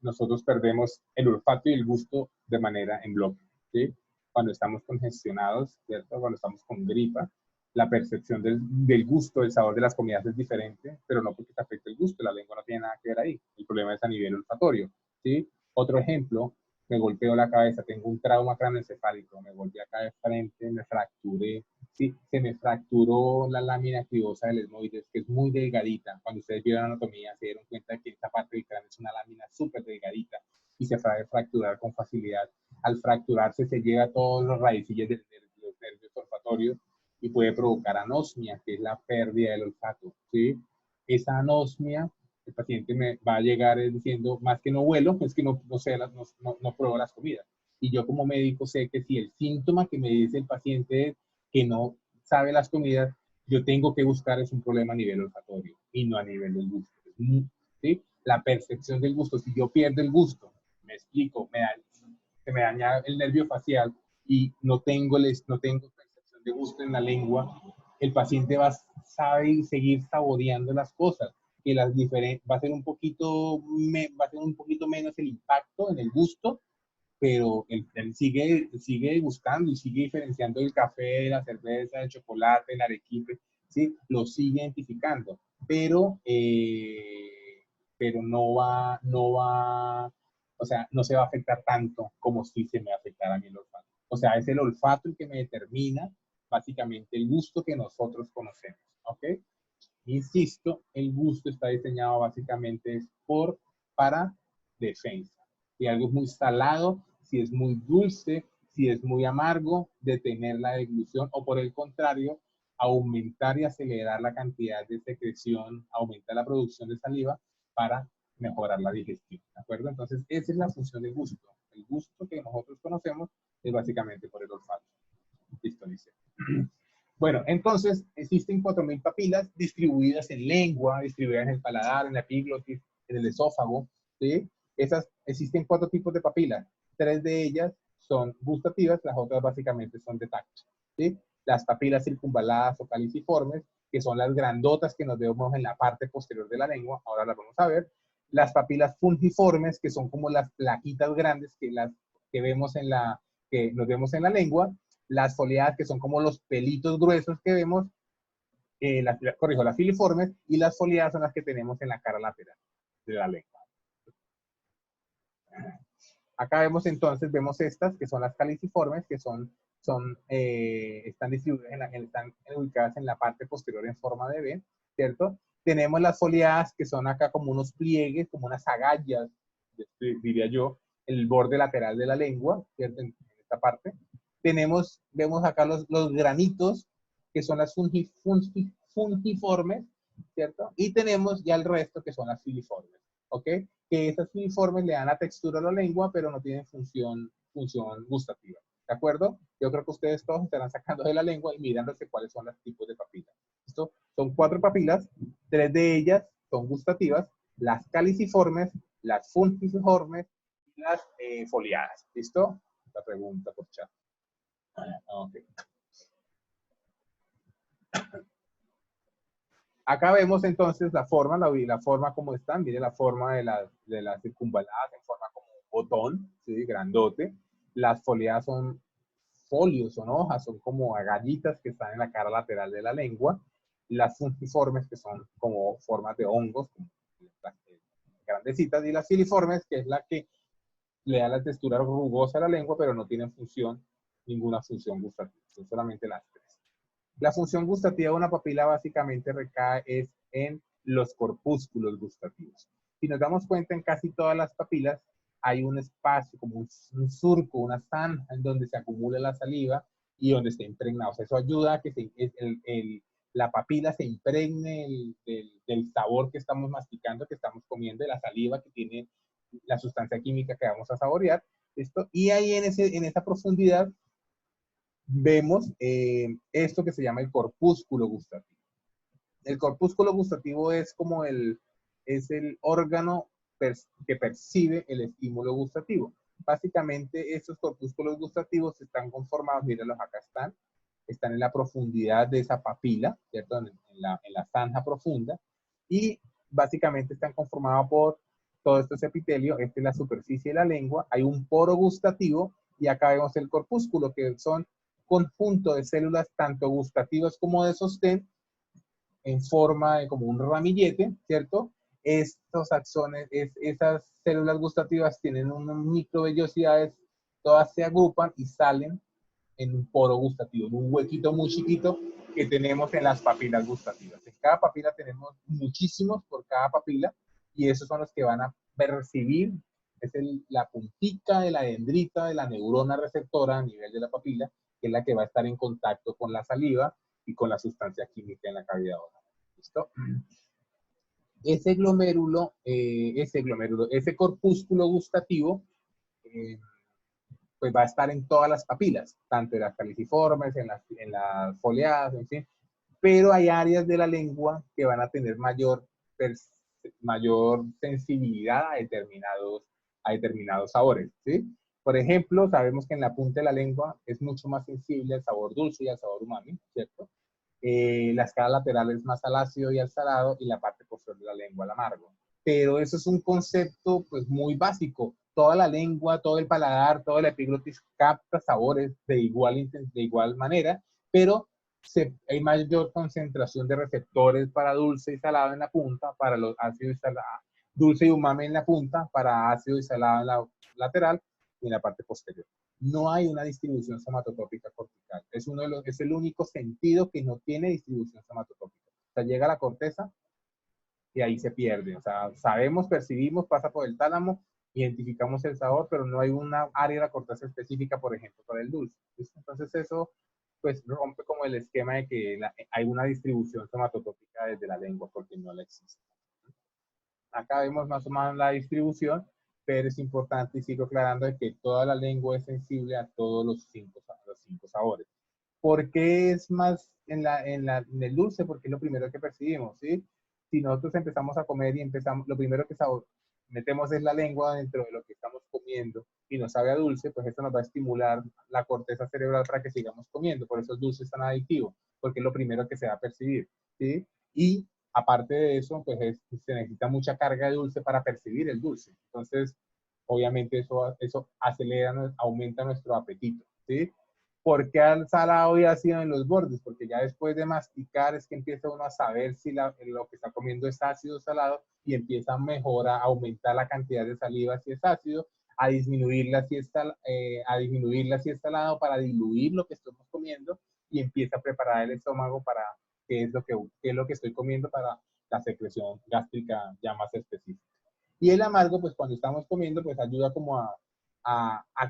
nosotros perdemos el olfato y el gusto de manera en bloque, ¿sí? Cuando estamos congestionados, ¿cierto? Cuando estamos con gripa, la percepción del gusto, del sabor de las comidas es diferente, pero no porque te afecte el gusto, la lengua no tiene nada que ver ahí. El problema es a nivel olfatorio, ¿sí? Otro ejemplo, me golpeo la cabeza, tengo un trauma craneoencefálico, me golpeé acá de frente, me fracturé, sí, se me fracturó la lámina cribosa del esmoides, que es muy delgadita. Cuando ustedes vieron anatomía, se dieron cuenta que esta parte del cráneo es una lámina súper delgadita y se puede fracturar con facilidad. Al fracturarse se llega a todos los raicillos de los nervios olfatorios y puede provocar anosmia, que es la pérdida del olfato, ¿sí? Esa anosmia, el paciente me va a llegar diciendo, más que no huelo, es que no sé, no pruebo las comidas. Y yo como médico sé que si el síntoma que me dice el paciente es que no sabe las comidas, yo tengo que buscar es un problema a nivel olfatorio y no a nivel del gusto, ¿sí? La percepción del gusto, si yo pierdo el gusto, me explico, se me daña el nervio facial y no tengo percepción de gusto en la lengua, el paciente sabe seguir saboreando las cosas, que va a ser un poquito menos el impacto en el gusto, pero él sigue buscando y sigue diferenciando el café, la cerveza, el chocolate, el arequipe, ¿sí? Lo sigue identificando, pero o sea, no se va a afectar tanto como si se me afectara a mí el olfato. O sea, es el olfato el que me determina básicamente el gusto que nosotros conocemos, ¿ok? Insisto, el gusto está diseñado básicamente para defensa. Si algo es muy salado, si es muy dulce, si es muy amargo, detener la deglución o por el contrario, aumentar y acelerar la cantidad de secreción, aumentar la producción de saliva para mejorar la digestión, ¿de acuerdo? Entonces, esa es la función del gusto. El gusto que nosotros conocemos es básicamente por el olfato. Listo, dice. Bueno, entonces existen 4.000 papilas distribuidas en lengua, distribuidas en el paladar, en la epiglotis, en el esófago, ¿sí? Existen 4 tipos de papilas. 3 de ellas son gustativas, las otras básicamente son de tacto, ¿sí? Las papilas circunvaladas o caliciformes, que son las grandotas que nos vemos en la parte posterior de la lengua, ahora las vamos a ver. Las papilas fungiformes, que son como las plaquitas grandes que nos vemos en la lengua. Las foliadas, que son como los pelitos gruesos que vemos, las filiformes, y las foliadas son las que tenemos en la cara lateral de la lengua. Acá vemos estas, que son las caliciformes, que están distribuidas, están ubicadas en la parte posterior en forma de V, ¿cierto? Tenemos las foliadas, que son acá como unos pliegues, como unas agallas, diría yo, en el borde lateral de la lengua, ¿cierto? En esta parte. Vemos acá los granitos, que son las fungiformes, ¿cierto? Y tenemos ya el resto, que son las filiformes, ¿ok? Que esas filiformes le dan la textura a la lengua, pero no tienen función gustativa, ¿de acuerdo? Yo creo que ustedes todos estarán sacando de la lengua y mirándose cuáles son los tipos de papilas. ¿Listo? Son 4 papilas, 3 de ellas son gustativas, las caliciformes, las fungiformes y las foliadas. ¿Listo? La pregunta por chat. Okay. Acá vemos entonces la forma como están. Mire la forma de las circunvaladas en forma como un botón, ¿sí? Grandote. Las foliadas son folios, son hojas, son como agallitas que están en la cara lateral de la lengua. Las fungiformes, que son como formas de hongos, como grandecitas. Y las filiformes, que es la que le da la textura rugosa a la lengua, pero no tienen ninguna función gustativa. Son solamente las 3. La función gustativa de una papila básicamente recae en los corpúsculos gustativos. Si nos damos cuenta, en casi todas las papilas hay un espacio, como un surco, una zanja en donde se acumula la saliva y donde está impregnado. O sea, eso ayuda a que la papila se impregne del sabor que estamos masticando, que estamos comiendo, de la saliva que tiene la sustancia química que vamos a saborear. Y ahí en esa profundidad vemos esto que se llama el corpúsculo gustativo. El corpúsculo gustativo es el órgano que percibe el estímulo gustativo. Básicamente, estos corpúsculos gustativos están conformados, mírenlos, acá están en la profundidad de esa papila, ¿cierto? En la zanja profunda, y básicamente están conformados por todo esto epitelio. Esta es la superficie de la lengua, hay un poro gustativo, y acá vemos el corpúsculo, que son conjunto de células tanto gustativas como de sostén en forma de como un ramillete, ¿cierto? Estos axones, esas células gustativas tienen unas microvellosidades, todas se agrupan y salen en un poro gustativo, en un huequito muy chiquito que tenemos en las papilas gustativas. En cada papila tenemos muchísimos por cada papila, y esos son los que van a percibir, es la puntica de la dendrita de la neurona receptora a nivel de la papila, que es la que va a estar en contacto con la saliva y con la sustancia química en la cavidad oral. ¿Listo? Ese glomérulo, ese corpúsculo gustativo, pues va a estar en todas las papilas, tanto en las caliciformes, en las foliadas, en fin, pero hay áreas de la lengua que van a tener mayor sensibilidad a determinados sabores, ¿sí? Por ejemplo, sabemos que en la punta de la lengua es mucho más sensible al sabor dulce y al sabor umami, ¿cierto? La escala lateral es más al ácido y al salado, y la parte posterior de la lengua al amargo. Pero eso es un concepto pues muy básico. Toda la lengua, todo el paladar, toda la epiglotis capta sabores de igual manera, pero hay mayor concentración de receptores para dulce y salado en la punta, para los ácidos y salado, dulce y umami en la punta, para ácido y salado en la lateral y en la parte posterior. No hay una distribución somatotópica cortical. Es el único sentido que no tiene distribución somatotópica. O sea, llega a la corteza y ahí se pierde. O sea, sabemos, percibimos, pasa por el tálamo, identificamos el sabor, pero no hay una área de la corteza específica, por ejemplo, para el dulce. ¿Listo? Entonces eso pues rompe como el esquema de que hay una distribución somatotópica desde la lengua, porque no la existe. Acá vemos más o menos la distribución, pero es importante, y sigo aclarando, de que toda la lengua es sensible a todos los cinco sabores. ¿Por qué es más en el dulce? Porque es lo primero que percibimos, ¿sí? Si nosotros empezamos a comer y lo primero que metemos es la lengua dentro de lo que estamos comiendo y nos sabe a dulce, pues esto nos va a estimular la corteza cerebral para que sigamos comiendo. Por eso el dulce es tan adictivo, porque es lo primero que se va a percibir, ¿sí? Y aparte de eso, pues se necesita mucha carga de dulce para percibir el dulce. Entonces, obviamente eso aumenta nuestro apetito, ¿sí? ¿Por qué al salado y ácido en los bordes? Porque ya después de masticar es que empieza uno a saber si lo que está comiendo es ácido o salado, y empieza a aumentar la cantidad de saliva si es ácido, a disminuirla si es salado, para diluir lo que estamos comiendo, y empieza a preparar el estómago para qué es lo que estoy comiendo, para la secreción gástrica ya más específica. Y el amargo, pues cuando estamos comiendo, pues ayuda como a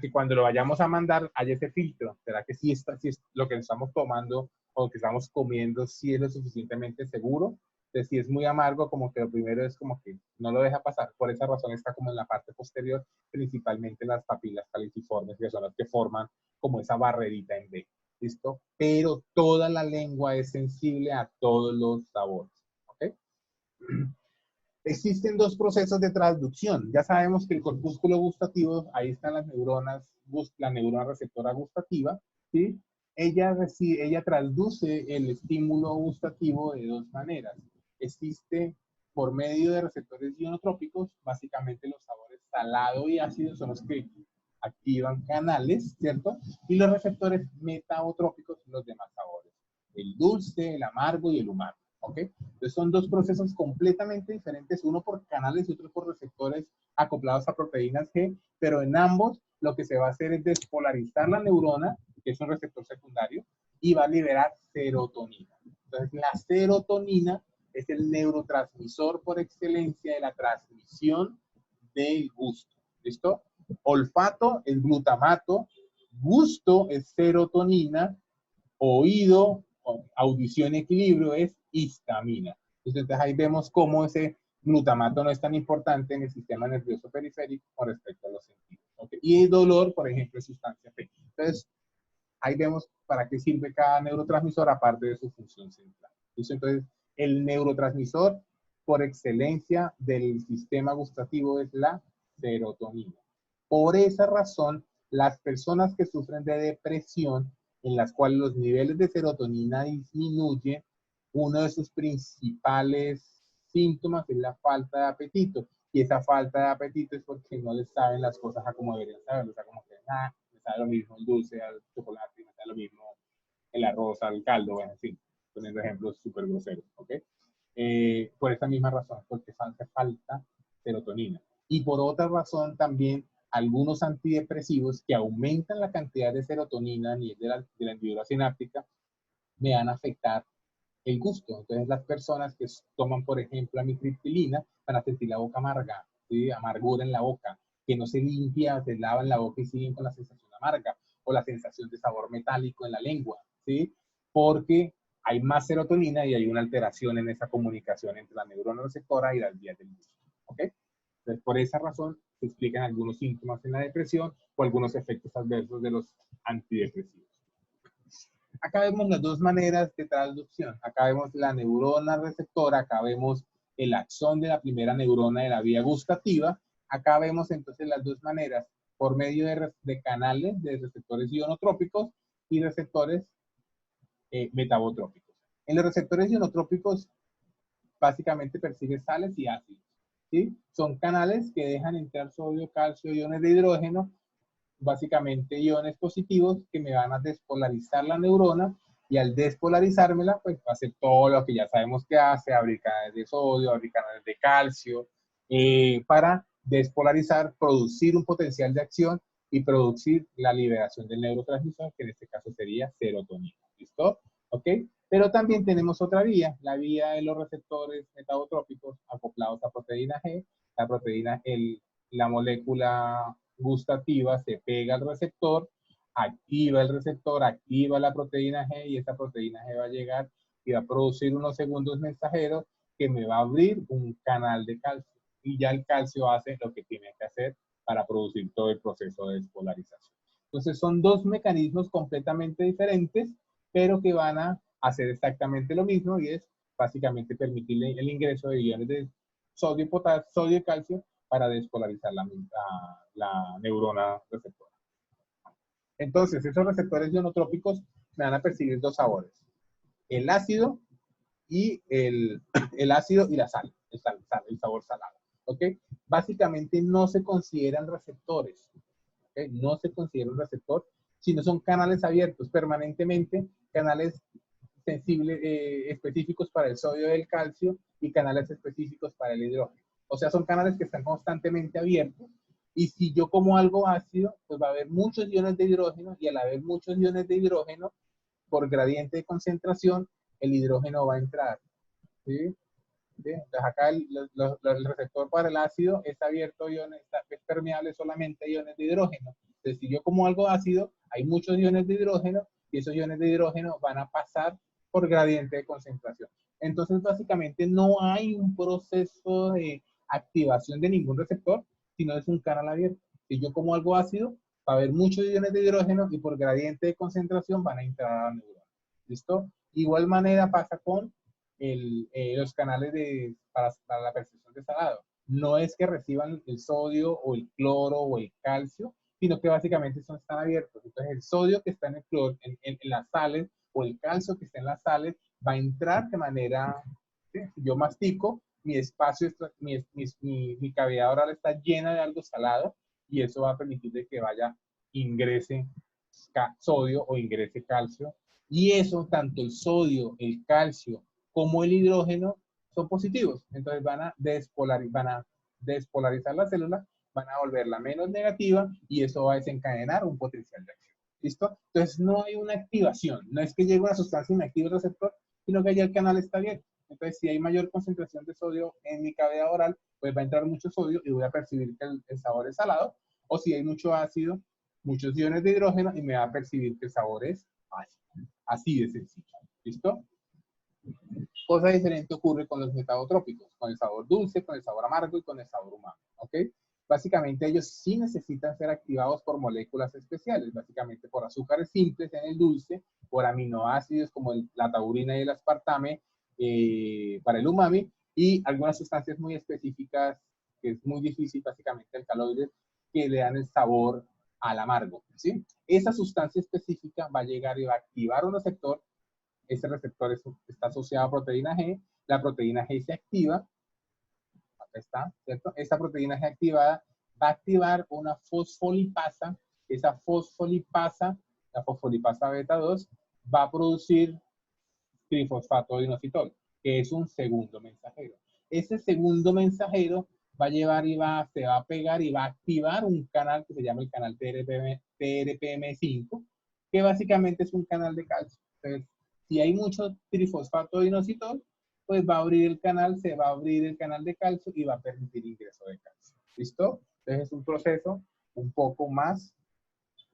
que cuando lo vayamos a mandar haya ese filtro. ¿Será que si es lo que estamos tomando o que estamos comiendo, si es lo suficientemente seguro? Entonces, si es muy amargo, como que lo primero es como que no lo deja pasar. Por esa razón está como en la parte posterior, principalmente en las papilas caliciformes, que son las que forman como esa barrerita en B. ¿Listo? Pero toda la lengua es sensible a todos los sabores. ¿Ok? Existen dos procesos de transducción. Ya sabemos que el corpúsculo gustativo, ahí están las neuronas, la neurona receptora gustativa, ¿sí? Ella transduce el estímulo gustativo de dos maneras. Existe por medio de receptores ionotrópicos, básicamente los sabores salado y ácido son los que activan canales, ¿cierto? Y los receptores metabotrópicos, los demás sabores. El dulce, el amargo y el umami. ¿Ok? Entonces son dos procesos completamente diferentes, uno por canales y otro por receptores acoplados a proteínas G, pero en ambos lo que se va a hacer es despolarizar la neurona, que es un receptor secundario, y va a liberar serotonina. Entonces la serotonina es el neurotransmisor por excelencia de la transmisión del gusto. ¿Listo? Olfato es glutamato, gusto es serotonina, oído, audición y equilibrio es histamina. Entonces ahí vemos cómo ese glutamato no es tan importante en el sistema nervioso periférico con respecto a los sentidos. ¿Okay? Y el dolor, por ejemplo, es sustancia P. Entonces ahí vemos para qué sirve cada neurotransmisor aparte de su función central. Entonces el neurotransmisor por excelencia del sistema gustativo es la serotonina. Por esa razón, las personas que sufren de depresión, en las cuales los niveles de serotonina disminuyen, uno de sus principales síntomas es la falta de apetito. Y esa falta de apetito es porque no les saben las cosas a como deberían saber. O sea, como que, me sabe lo mismo el dulce al chocolate, me sabe lo mismo el arroz al caldo, bueno, en fin, poniendo ejemplos súper groseros, ¿ok? Por esa misma razón, porque hace falta serotonina. Y por otra razón también, algunos antidepresivos que aumentan la cantidad de serotonina a nivel de la hendidura sináptica me van a afectar el gusto. Entonces las personas que toman, por ejemplo, amitriptilina van a sentir la boca amarga, ¿sí? Amargura en la boca, que no se limpia, se lavan la boca y siguen con la sensación amarga, o la sensación de sabor metálico en la lengua, ¿sí? Porque hay más serotonina y hay una alteración en esa comunicación entre la neurona receptora y las vías del músculo. ¿Ok? Entonces, por esa razón se explican algunos síntomas en la depresión o algunos efectos adversos de los antidepresivos. Acá vemos las dos maneras de traducción. Acá vemos la neurona receptora, acá vemos el axón de la primera neurona de la vía gustativa. Acá vemos entonces las dos maneras, por medio de canales de receptores ionotrópicos y receptores metabotrópicos. En los receptores ionotrópicos, básicamente percibe sales y ácidos, ¿sí? Son canales que dejan entrar sodio, calcio, iones de hidrógeno, básicamente iones positivos que me van a despolarizar la neurona, y al despolarizármela, pues va a hacer todo lo que ya sabemos que hace, abrir canales de sodio, abrir canales de calcio, para despolarizar, producir un potencial de acción y producir la liberación del neurotransmisor, que en este caso sería serotonina. ¿Listo? ¿Ok? Pero también tenemos otra vía, la vía de los receptores metabotrópicos acoplados a proteína G. La proteína, la molécula gustativa se pega al receptor, activa el receptor, activa la proteína G, y esa proteína G va a llegar y va a producir unos segundos mensajeros que me va a abrir un canal de calcio. Y ya el calcio hace lo que tiene que hacer para producir todo el proceso de despolarización. Entonces son dos mecanismos completamente diferentes, pero que van a hacer exactamente lo mismo, y es básicamente permitirle el ingreso de iones de sodio, potasio, sodio y calcio para despolarizar la neurona receptora. Entonces, esos receptores ionotrópicos me van a percibir dos sabores: el ácido y la sal, el sabor salado. ¿Ok? Básicamente no se consideran receptores. ¿Ok? No se considera un receptor, sino son canales abiertos permanentemente, canales sensibles, específicos para el sodio y el calcio, y canales específicos para el hidrógeno. O sea, son canales que están constantemente abiertos, y si yo como algo ácido, pues va a haber muchos iones de hidrógeno, y al haber muchos iones de hidrógeno, por gradiente de concentración, el hidrógeno va a entrar. ¿Sí? ¿Sí? Entonces acá el receptor para el ácido es abierto, es permeable solamente a iones de hidrógeno. Entonces, si yo como algo ácido, hay muchos iones de hidrógeno, y esos iones de hidrógeno van a pasar por gradiente de concentración. Entonces, básicamente no hay un proceso de activación de ningún receptor, sino es un canal abierto. Si yo como algo ácido, va a haber muchos iones de hidrógeno, y por gradiente de concentración van a entrar a la neurona. ¿Listo? Igual manera pasa con los canales para la percepción de salado. No es que reciban el sodio o el cloro o el calcio, sino que básicamente están abiertos. Entonces el sodio que está en el cloro, en las sales, o el calcio que está en las sales, va a entrar de manera, ¿sí? Yo mastico, mi espacio, mi cavidad oral está llena de algo salado, y eso va a permitir de que ingrese sodio o ingrese calcio, y eso, tanto el sodio, el calcio, como el hidrógeno, son positivos. Entonces van a despolarizar la célula, van a volverla menos negativa, y eso va a desencadenar un potencial de acción. ¿Listo? Entonces no hay una activación. No es que llegue una sustancia y me active el receptor, sino que ya el canal está abierto. Entonces, si hay mayor concentración de sodio en mi cavidad oral, pues va a entrar mucho sodio y voy a percibir que el sabor es salado. O si hay mucho ácido, muchos iones de hidrógeno, y me va a percibir que el sabor es ácido. Así de sencillo. ¿Listo? Cosa diferente ocurre con los metabotrópicos, con el sabor dulce, con el sabor amargo y con el sabor umami. ¿Ok? Básicamente ellos sí necesitan ser activados por moléculas especiales, básicamente por azúcares simples en el dulce, por aminoácidos como la taurina y el aspartame para el umami, y algunas sustancias muy específicas, que es muy difícil, básicamente alcaloides, que le dan el sabor al amargo. ¿Sí? Esa sustancia específica va a llegar y va a activar un receptor. Ese receptor está asociado a proteína G, la proteína G se activa, acá está, ¿cierto? Esta proteína G activada va a activar una fosfolipasa. Esa fosfolipasa, la fosfolipasa beta 2, va a producir trifosfato de inositol, que es un segundo mensajero. Ese segundo mensajero va a llevar se va a pegar y va a activar un canal que se llama el canal TRPM5, que básicamente es un canal de calcio. Entonces, si hay mucho trifosfato de inositol, pues va a abrir el canal, se va a abrir el canal de calcio y va a permitir ingreso de calcio. ¿Listo? Entonces es un proceso un poco más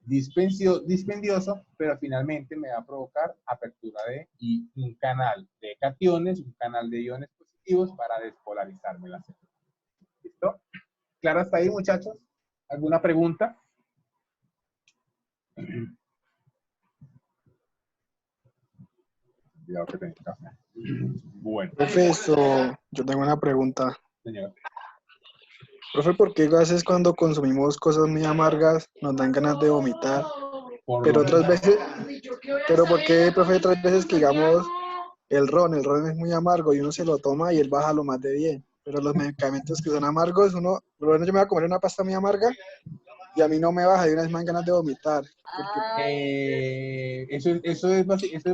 dispendioso, pero finalmente me va a provocar apertura de y un canal de cationes, un canal de iones positivos para despolarizarme la célula. ¿Listo? ¿Claro hasta ahí, muchachos? ¿Alguna pregunta? Cuidado que tengo café. Bueno, Profe, yo tengo una pregunta. señor. Profe, ¿por qué a veces cuando consumimos cosas muy amargas nos dan ganas de vomitar? Por Pero lo otras mismo. veces, pero ¿por qué, profe, otras veces que digamos el ron es muy amargo y uno se lo toma y él baja lo más de bien? Pero los medicamentos que son amargos, por lo menos yo me voy a comer una pasta muy amarga y a mí no me baja y una vez me dan ganas de vomitar. Eso es básicamente,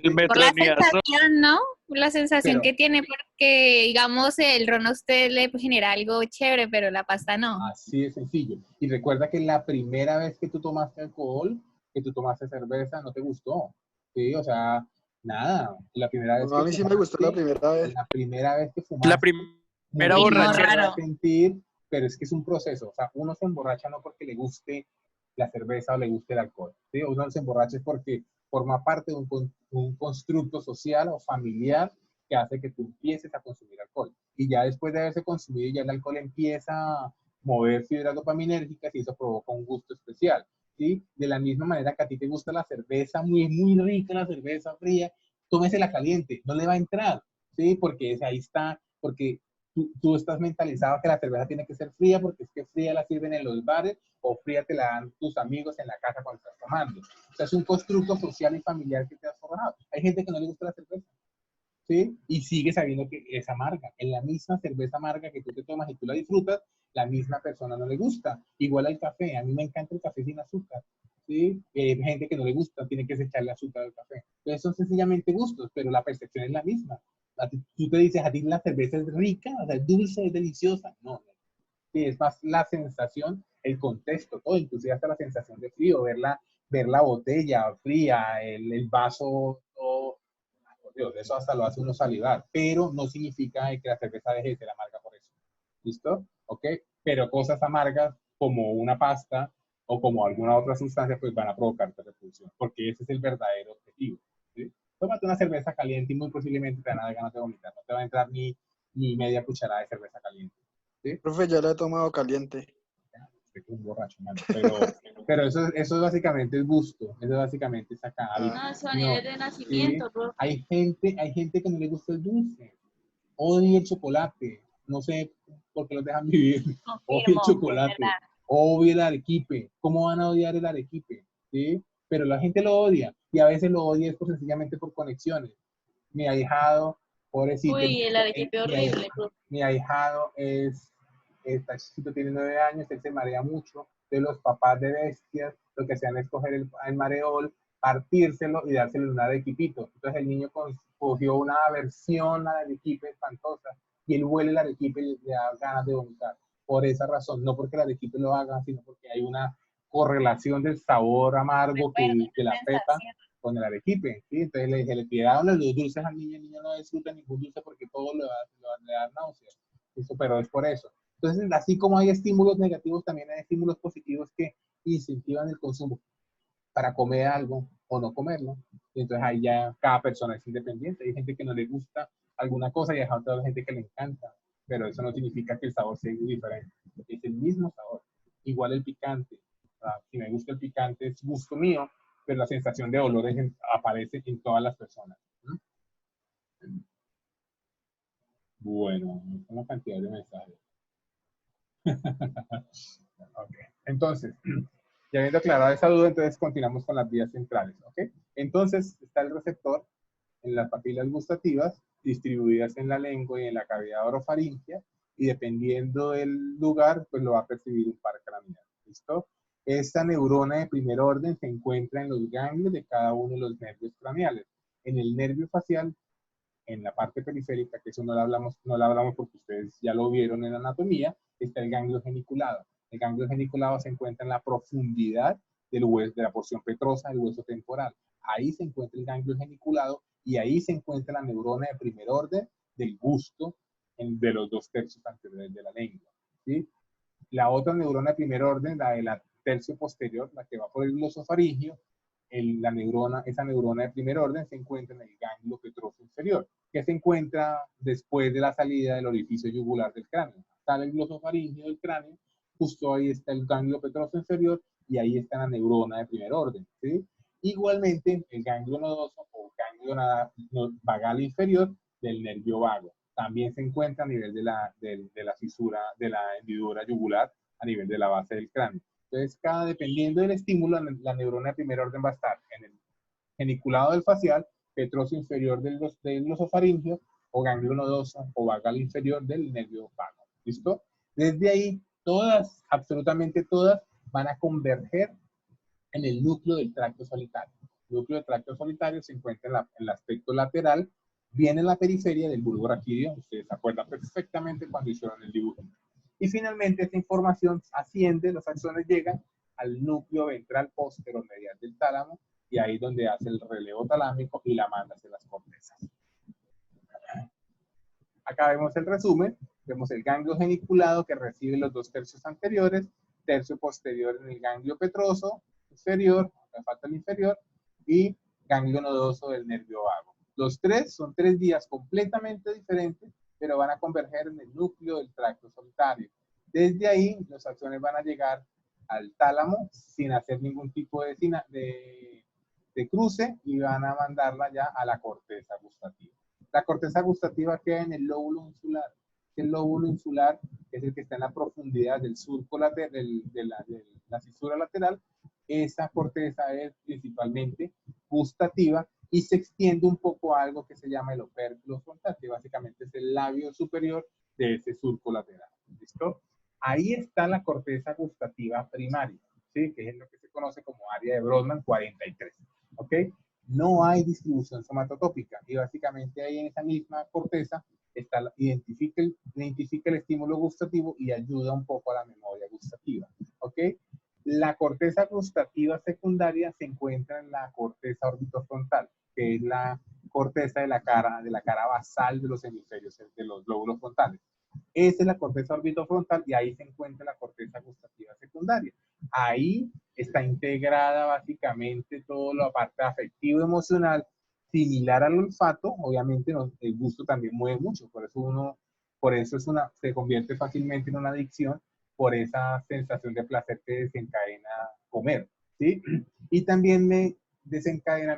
El Por la metronidato. sensación, ¿no? La sensación Pero- que tiene, porque, digamos, el ron a usted le genera algo chévere, pero la pasta no. así de sencillo. Y recuerda que la primera vez que tú tomaste alcohol, que tú tomaste cerveza, no te gustó. ¿Sí? O sea, nada. La primera vez No, que a mí sí me gustó la fumaste, primera vez. la primera vez que La fumaste, primera Uy, mucho no, más borrachera. va a raro. sentir, pero es que es un proceso. O sea, uno se emborracha no porque le guste la cerveza o le guste el alcohol. ¿Sí? Uno se emborracha es porque forma parte de un constructo social o familiar que hace que tú empieces a consumir alcohol. Y ya después de haberse consumido, ya el alcohol empieza a mover fibras dopaminérgicas y eso provoca un gusto especial. ¿Sí? De la misma manera que a ti te gusta la cerveza, muy, muy rica la cerveza fría, tómesela caliente, no le va a entrar, ¿sí? Porque ahí está, porque tú estás mentalizado que la cerveza tiene que ser fría porque es que fría la sirven en los bares o fría te la dan tus amigos en la casa cuando estás tomando. O sea, es un constructo social y familiar que te has forjado. Hay gente que no le gusta la cerveza, ¿sí? Y sigue sabiendo que es amarga. En la misma cerveza amarga que tú te tomas y tú la disfrutas, la misma persona no le gusta. Igual al café. A mí me encanta el café sin azúcar, ¿sí? Hay gente que no le gusta, tiene que echarle azúcar al café. Entonces son sencillamente gustos, pero la percepción es la misma. Tú te dices, a ti la cerveza es rica, o sea, es dulce, es deliciosa. No, sí, es más la sensación, el contexto, todo, inclusive hasta la sensación de frío, ver la botella fría, el vaso, todo, por Dios, eso hasta lo hace uno salivar, pero no significa que la cerveza deje de ser amarga por eso. ¿Listo? ¿Ok? Pero cosas amargas como una pasta o como alguna otra sustancia, pues van a provocarte repulsión, porque ese es el verdadero objetivo. ¿Sí? Tómate una cerveza caliente y muy posiblemente te van a dar ganas de vomitar, no te va a entrar ni media cucharada de cerveza caliente. ¿Sí? Profe, ya la he tomado caliente. Usted que es un borracho, mano. Pero eso básicamente es gusto, eso básicamente es acá. No, eso ni es de nacimiento, Sí, profe. hay gente que no le gusta el dulce, odia el chocolate, no sé por qué los dejan vivir, odia el Confirmo, es chocolate, verdad. odia el arequipe, ¿cómo van a odiar el arequipe? ¿Sí? Pero la gente lo odia, y a veces lo odia es sencillamente por conexiones. Mi ahijado, pobrecito, Uy, el arequipe mi, horrible, profe. mi ahijado está chiquito, tiene 9 años, él se marea mucho, de los papás de bestias, lo que hacían es coger el mareol, partírselo y dárselo en un arequipito. Entonces el niño cogió una aversión al arequipe espantosa y él huele el arequipe y le da ganas de vomitar. Por esa razón, no porque el arequipe lo haga, sino porque hay una correlación del sabor amargo que la pepa con el arequipe, ¿sí? Entonces le tiraron los dulces al niño, el niño no disfruta ningún dulce porque todo le da náuseas. Eso, pero es por eso. Entonces, así como hay estímulos negativos, también hay estímulos positivos que incentivan el consumo para comer algo o no comerlo. Y entonces ahí ya cada persona es independiente. Hay gente que no le gusta alguna cosa y hay otra gente que le encanta, pero eso no significa que el sabor sea diferente. Es el mismo sabor. Igual el picante. Si me gusta el picante es gusto mío, pero la sensación de dolor aparece en todas las personas. Bueno, una cantidad de mensajes. Okay. Entonces, ya habiendo aclarado esa duda, entonces continuamos con las vías centrales. ¿Okay? Entonces, está el receptor en las papilas gustativas, distribuidas en la lengua y en la cavidad orofaringea, y dependiendo del lugar, pues lo va a percibir un par craneal. ¿Listo? Esta neurona de primer orden se encuentra en los ganglios de cada uno de los nervios craneales. En el nervio facial, en la parte periférica, que eso no lo hablamos porque ustedes ya lo vieron en la anatomía, está el ganglio geniculado. El ganglio geniculado se encuentra en la profundidad del hueso, de la porción petrosa del hueso temporal. Ahí se encuentra el ganglio geniculado y ahí se encuentra la neurona de primer orden del gusto de los 2/3 anteriores de la lengua. ¿Sí? La otra neurona de primer orden, la de la tercio posterior, la que va por el glosofaringio, esa neurona de primer orden se encuentra en el ganglio petroso inferior, que se encuentra después de la salida del orificio yugular del cráneo. Sale el glosofaringio del cráneo, justo ahí está el ganglio petroso inferior y ahí está la neurona de primer orden, ¿sí? Igualmente, el ganglio nodoso o ganglio vagal inferior del nervio vago también se encuentra a nivel de la fisura, de la hendidura yugular, a nivel de la base del cráneo. Entonces, dependiendo del estímulo, la neurona de primer orden va a estar en el geniculado del facial, petroso inferior del glosofaringio, o ganglio nodoso o vagal inferior del nervio vago. ¿Listo? Desde ahí, todas, absolutamente todas, van a converger en el núcleo del tracto solitario. El núcleo del tracto solitario se encuentra en el aspecto lateral, bien en la periferia del bulbo raquídeo. Ustedes se acuerdan perfectamente cuando hicieron el dibujo. Y finalmente esta información asciende, los axones llegan al núcleo ventral posteromedial del tálamo y ahí es donde hace el relevo talámico y la manda hacia las cortezas. Acá vemos el resumen, vemos el ganglio geniculado que recibe los 2 tercios anteriores, tercio posterior en el ganglio petroso inferior, me falta el inferior, y ganglio nodoso del nervio vago. Los tres son 3 vías completamente diferentes, pero van a converger en el núcleo del tracto solitario. Desde ahí, los axones van a llegar al tálamo sin hacer ningún tipo de cruce y van a mandarla ya a la corteza gustativa. La corteza gustativa queda en el lóbulo insular. El lóbulo insular es el que está en la profundidad del surco lateral, de la fisura lateral. Esa corteza es principalmente gustativa y se extiende un poco a algo que se llama el opérculo frontal, que básicamente es el labio superior de ese surco lateral. ¿Listo? Ahí está la corteza gustativa primaria, ¿sí? Que es lo que se conoce como área de Brodmann 43. ¿Ok? No hay distribución somatotópica y básicamente ahí en esa misma corteza identifica el estímulo gustativo y ayuda un poco a la memoria gustativa. ¿Ok? La corteza gustativa secundaria se encuentra en la corteza orbitofrontal, que es la corteza de la cara basal de los hemisferios, de los lóbulos frontales. Esa es la corteza orbitofrontal y ahí se encuentra la corteza gustativa secundaria. Ahí está integrada básicamente toda la parte afectivo-emocional, similar al olfato. Obviamente el gusto también mueve mucho, por eso se convierte fácilmente en una adicción, por esa sensación de placer que desencadena comer, ¿sí? Y también me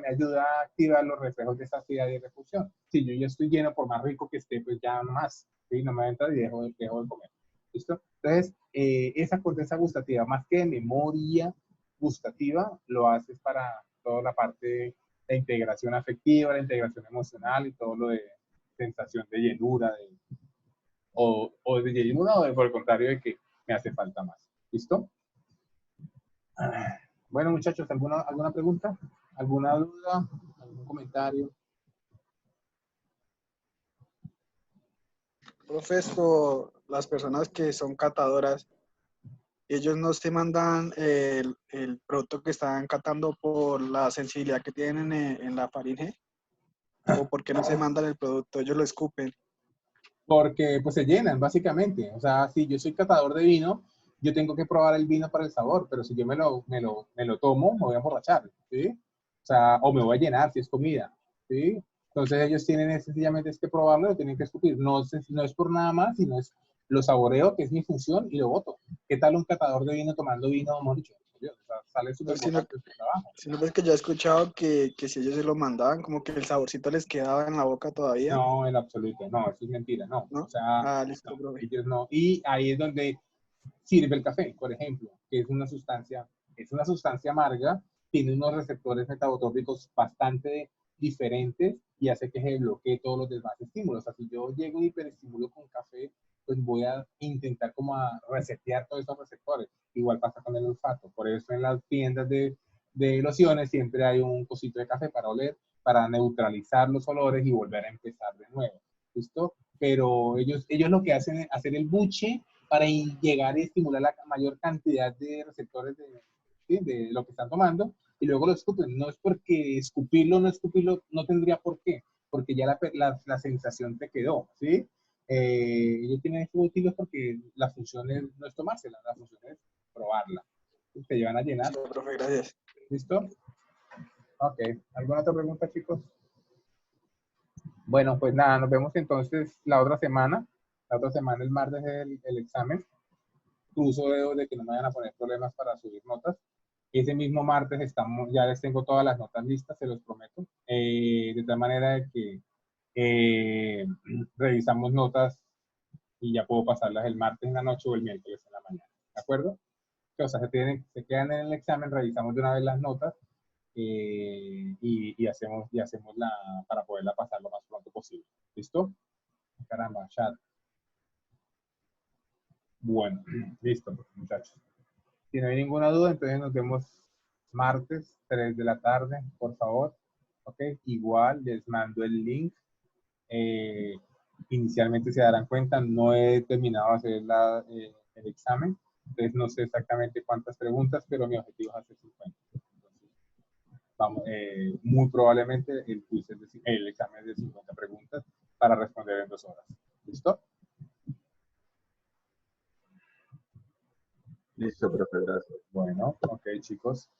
ayuda a activar los reflejos de saciedad y repulsión. Si yo ya estoy lleno, por más rico que esté, pues ya no más, ¿sí? No me entra y dejo de comer. ¿Listo? Entonces, esa corteza gustativa, más que de memoria gustativa, lo haces para toda la parte de integración afectiva, la integración emocional y todo lo de sensación de llenura, o de llenura, o por el contrario, de que me hace falta más. ¿Listo? Bueno, muchachos, ¿alguna pregunta? ¿Alguna duda? ¿Algún comentario? Profesor, las personas que son catadoras, ellos no se mandan el producto que están catando por la sensibilidad que tienen en la faringe, o por qué no se mandan el producto, ellos lo escupen. Porque pues se llenan, básicamente. O sea, si yo soy catador de vino, yo tengo que probar el vino para el sabor, pero si yo me lo tomo, me voy a emborrachar, ¿sí? O sea, o me voy a llenar si es comida, ¿sí? Entonces ellos tienen sencillamente que probarlo, lo tienen que escupir. No es por nada más, sino lo saboreo, que es mi función, y lo boto. ¿Qué tal un catador de vino tomando vino, Moricho? O sea, sale súper borracho de su trabajo. Si no ves que yo he escuchado que si ellos se lo mandaban, como que el saborcito les quedaba en la boca todavía. No, en absoluto, no, eso es mentira, no. ¿No? O sea, Listo, no, profe. ellos no. Y ahí es donde sirve el café, por ejemplo, que es una sustancia amarga, tiene unos receptores metabotrópicos bastante diferentes y hace que se bloquee todos los demás estímulos. O sea, si yo llego y hiperestimulo con café, pues voy a intentar como a resetear todos esos receptores. Igual pasa con el olfato. Por eso en las tiendas de lociones siempre hay un cosito de café para oler, para neutralizar los olores y volver a empezar de nuevo. ¿Listo? Pero ellos lo que hacen es hacer el buche para llegar y estimular la mayor cantidad de receptores de lo que están tomando, y luego lo escupen. No es porque escupirlo no tendría por qué, porque ya la sensación te quedó, ¿sí? Ellos tienen estos útiles porque la función no es tomársela, la función es probarla. Se llevan a llenar. Sí, profe, gracias. ¿Listo? Ok. ¿Alguna otra pregunta, chicos? Bueno, pues nada, nos vemos entonces la otra semana. La otra semana, el martes, el examen. Incluso de que no me vayan a poner problemas para subir notas. Ese mismo martes ya les tengo todas las notas listas, se los prometo. De tal manera de que revisamos notas y ya puedo pasarlas el martes en la noche o el miércoles en la mañana. ¿De acuerdo? O sea, se quedan en el examen, revisamos de una vez las notas y hacemos para poderla pasar lo más pronto posible. ¿Listo? Caramba, chat. Bueno, listo, muchachos. Si no hay ninguna duda, entonces nos vemos martes, 3 de la tarde, por favor. ¿Ok? Igual les mando el link. Inicialmente se darán cuenta, no he terminado de hacer el examen. Entonces no sé exactamente cuántas preguntas, pero mi objetivo es hacer 50. Entonces, vamos, muy probablemente el examen es de 50 preguntas para responder en 2 horas. ¿Listo? Listo, profe, gracias. Bueno, ok, chicos.